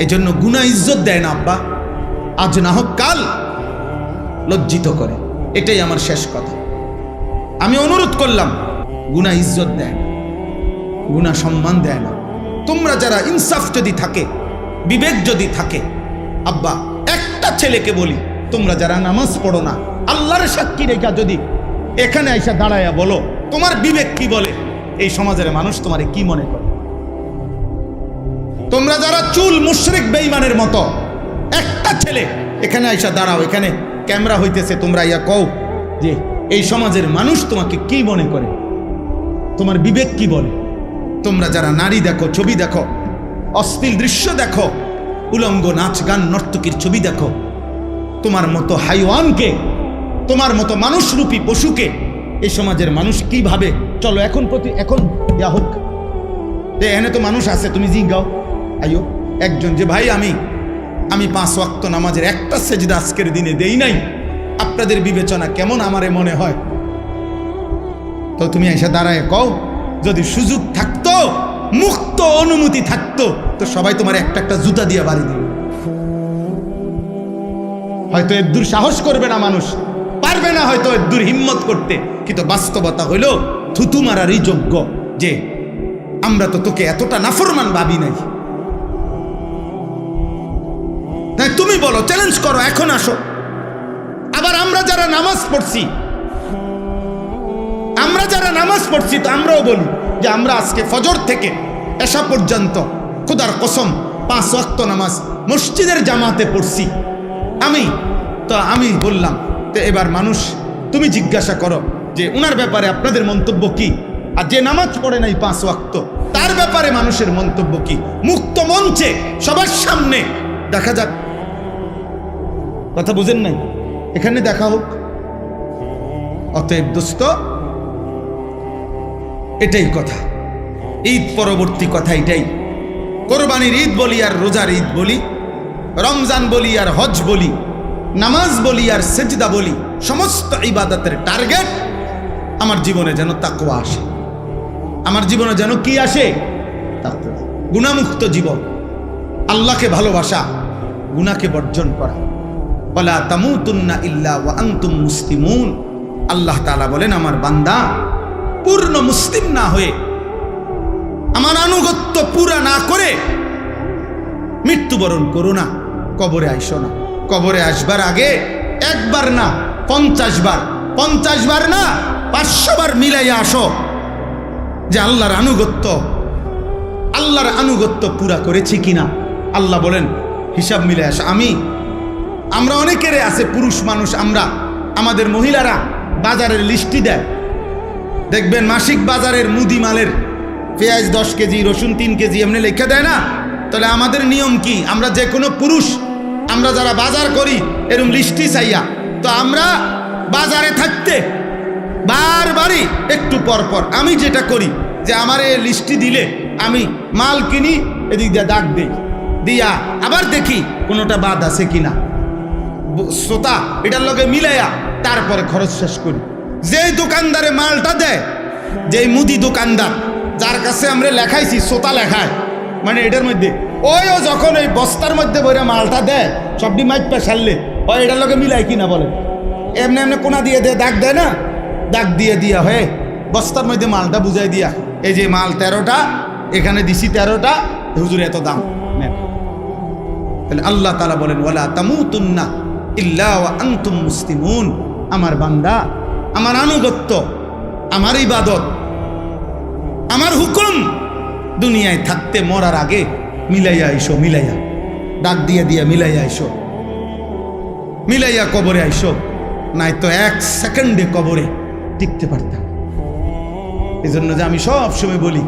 এজন্য গুনাহ ইজ্জত দেয় না আব্বা, আজ না হোক কাল লজ্জিত করে। এটাই আমার শেষ কথা। আমি অনুরোধ করলাম গুনাহ ইজ্জত দেয় না, গুনাহ সম্মান দেয় না। তোমরা যারা ইনসাফ যদি থাকে, বিবেক যদি থাকে, আব্বা একটা ছেলেকে বলি, তোমরা যারা নামাজ পড়ো না, আল্লাহর সাক্ষী রেখা যদি এখানে আইসা দাঁড়ায়া বলো তোমার বিবেক কি বলে, এই সমাজের মানুষ তোমারে কি মনে করে? তোমরা যারা চুল মুশরিক বেঈমানের মতো, একটা ছেলে এখানে আইসা দাঁড়াও, এখানে ক্যামেরা হইতেছে, তোমরা ইয়া কও যে এই সমাজের মানুষ তোমাকে কি মনে করে, তোমার বিবেক কি বলে? তোমরা যারা নারী দেখো, ছবি দেখো, অশ্লীল দৃশ্য দেখো, উলঙ্গ নাচ গান নর্তকীর ছবি দেখো, তোমার মতো হাইওয়ানকে, তোমার মতো মানুষরূপী পশুকে এই সমাজের মানুষ কি ভাবে? চলো এখন এখন ইয়া হোক, এখানে তো মানুষ আছে, তুমি জিজ্ঞাও আইও একজন যে ভাই আমি 5 ওয়াক্ত নামাজের একটা সেজদা আজকের দিনে দেই নাই, আপনাদের বিবেচনা কেমন আমারে মনে হয়? তো তুমি এসে দাঁড়ায় কও, যদি সুযোগ থাকতো, মুক্ত অনুমতি থাকতো, তো সবাই তোমার একটা একটা জুতা দিয়ে বাড়ি দিবে। হয়তো এর দূর সাহস করবে না, মানুষ পারবে না হয়তো এর দূর হিম্মত করতে, কিন্তু বাস্তবতা হইল থুতু মারারই যোগ্য যে আমরা তো তোকে এতটা নাফরমান ভাবি নাই। তাই তুমি বলো, চ্যালেঞ্জ করো, এখন আসো। আবার আমরা যারা নামাজ পড়ছি তো আমরাও বলি যে আমরা আজকে ফজর থেকে এশা পর্যন্ত খোদার কসম 5 ওয়াক্ত নামাজ মসজিদের জামাতে পড়ছি। আমি বললাম, তো এবার মানুষ তুমি জিজ্ঞাসা করো যে উনার ব্যাপারে আপনাদের মন্তব্য কি, আর যে নামাজ পড়ে নাই 5 ওয়াক্ত তার ব্যাপারে মানুষের মন্তব্য কি? মুক্ত মঞ্চে সবার সামনে দেখা যাক। কথা বুঝেন নাই? এখানে দেখা হোক। অতএব দোস্ত, এটাই কথা, ঈদ পরবর্তী কথা এটাই। কোরবানির ঈদ বলি আর রোজার ঈদ বলি, রমজান বলি আর হজ বলি, নামাজ বলি আর সেজদা বলি, সমস্ত ইবাদতের টার্গেট আমার জীবনে যেন তাকওয়া আসে। আমার জীবনে যেন কি আসে? তাকওয়া। গুনাহমুক্ত জীবন, আল্লাহকে ভালোবাসা, গুনাহকে বর্জন করা। ওয়ালা তামুতুন্না ইল্লা ওয়া আনতুম মুসলিমুন। আল্লাহ তাআলা বলেন, আমার বান্দা পূর্ণ মুসলিম না হয়ে, আমার আনুগত্য পুরা না করে মৃত্যুবরণ করো না, কবরে আইসো না। কবরে আসবার আগে একবার না 50 বার, 50 বার না 500 বার মিলাইয়া আসো যে আল্লাহর আনুগত্য পুরা করেছি কিনা। আল্লাহ বলেন হিসাব মিলে আসো। আমরা অনেকেরে আছে, পুরুষ মানুষ আমরা, আমাদের মহিলারা বাজারের লিস্টি দেয়, দেখবেন মাসিক বাজারের মুদি মালের পেঁয়াজ 10 কেজি, রসুন 3 কেজি এমনি লেখা দেয় না? তাহলে আমাদের নিয়ম কি? আমরা যে কোনো পুরুষ, আমরা যারা বাজার করি এরকম লিস্টি চাইয়া, তো আমরা বাজারে থাকতে বারবারই একটু পর পর আমি যেটা করি যে আমার এই লিস্টি দিলে আমি মাল কিনি, এদিক দিয়ে দাগ দিই, দিয়া আবার দেখি কোনোটা বাদ আছে কিনা, শ্রোতা এটার লগে মিলাইয়া তারপরে খরচ শেষ করি। যেই দোকানদারে মালটা দেয়, যেই মুদি দোকানদার যার কাছে আমরা লেখাইছি, শ্রোতা লেখায়, মানে এটার মধ্যে ও যখন ওই বস্তার মধ্যে বইরা মালটা দেয়, সবটি মাইপা সারলে ও এটার লগে মিলাই কিনা বলে, এমনি কোনা দিয়ে দাগ দেয় না, দাগ দিয়ে দিয়া হয়ে বস্তার মধ্যে মালটা বুঝাই দিয়া, এই যে মাল 13টা, এখানে দিছি 13টা, হুজুর এত দাম নেন। তাহলে আল্লাহ তাআলা বলেন, ওয়ালা তামুতুন্না ইল্লা ওয়া আনতুম মুসলিমুন। আমার বান্দা, আমার আনুগত্য, আমার ইবাদত, আমার হুকুম দুনিয়ায় থাকতে মরার আগে মিলাইয়া আইসো, মিলাইয়া ডাক দিয়ে মিলাইয়া আইসো, মিলাইয়া কবরে আইসো, নাই তো 1 সেকেন্ডে কবরে টিকতে পারতাম। এই জন্য যে আমি সব সময় বলি,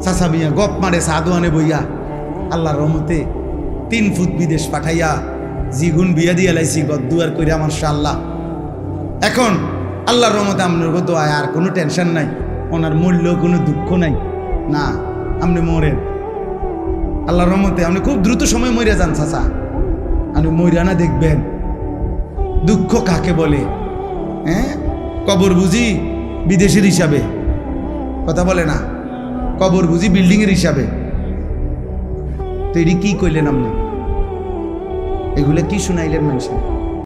চাচা মিয়া গপ মারে সাদওয়ানে বইয়া, আল্লাহর রহমতে 3 ফুট বিদেশ পাঠাইয়া জিগুন বিয়া দিয়া লাইছি, গদ্দুয়ার কইরা মাশাআল্লাহ। এখন আল্লাহর রহমতে আপনার দোয়ায় আর কোনো টেনশন নাই, ওনার মূল্য কোনো দুঃখ নাই। না, আপনি মরেন, আল্লাহর রহমতে আপনি খুব দ্রুত সময় মরিয়া যান চাচা। আপনি মরিয়া না দেখবেন দুঃখ কাকে বলে। কবর বুঝি বিদেশের হিসাবে, কথা বলে না, কবর বুঝি বিল্ডিংয়ের হিসাবে। তো এটি কি কইলেন আপনি? এগুলো কি শুনাইলেন মানুষের?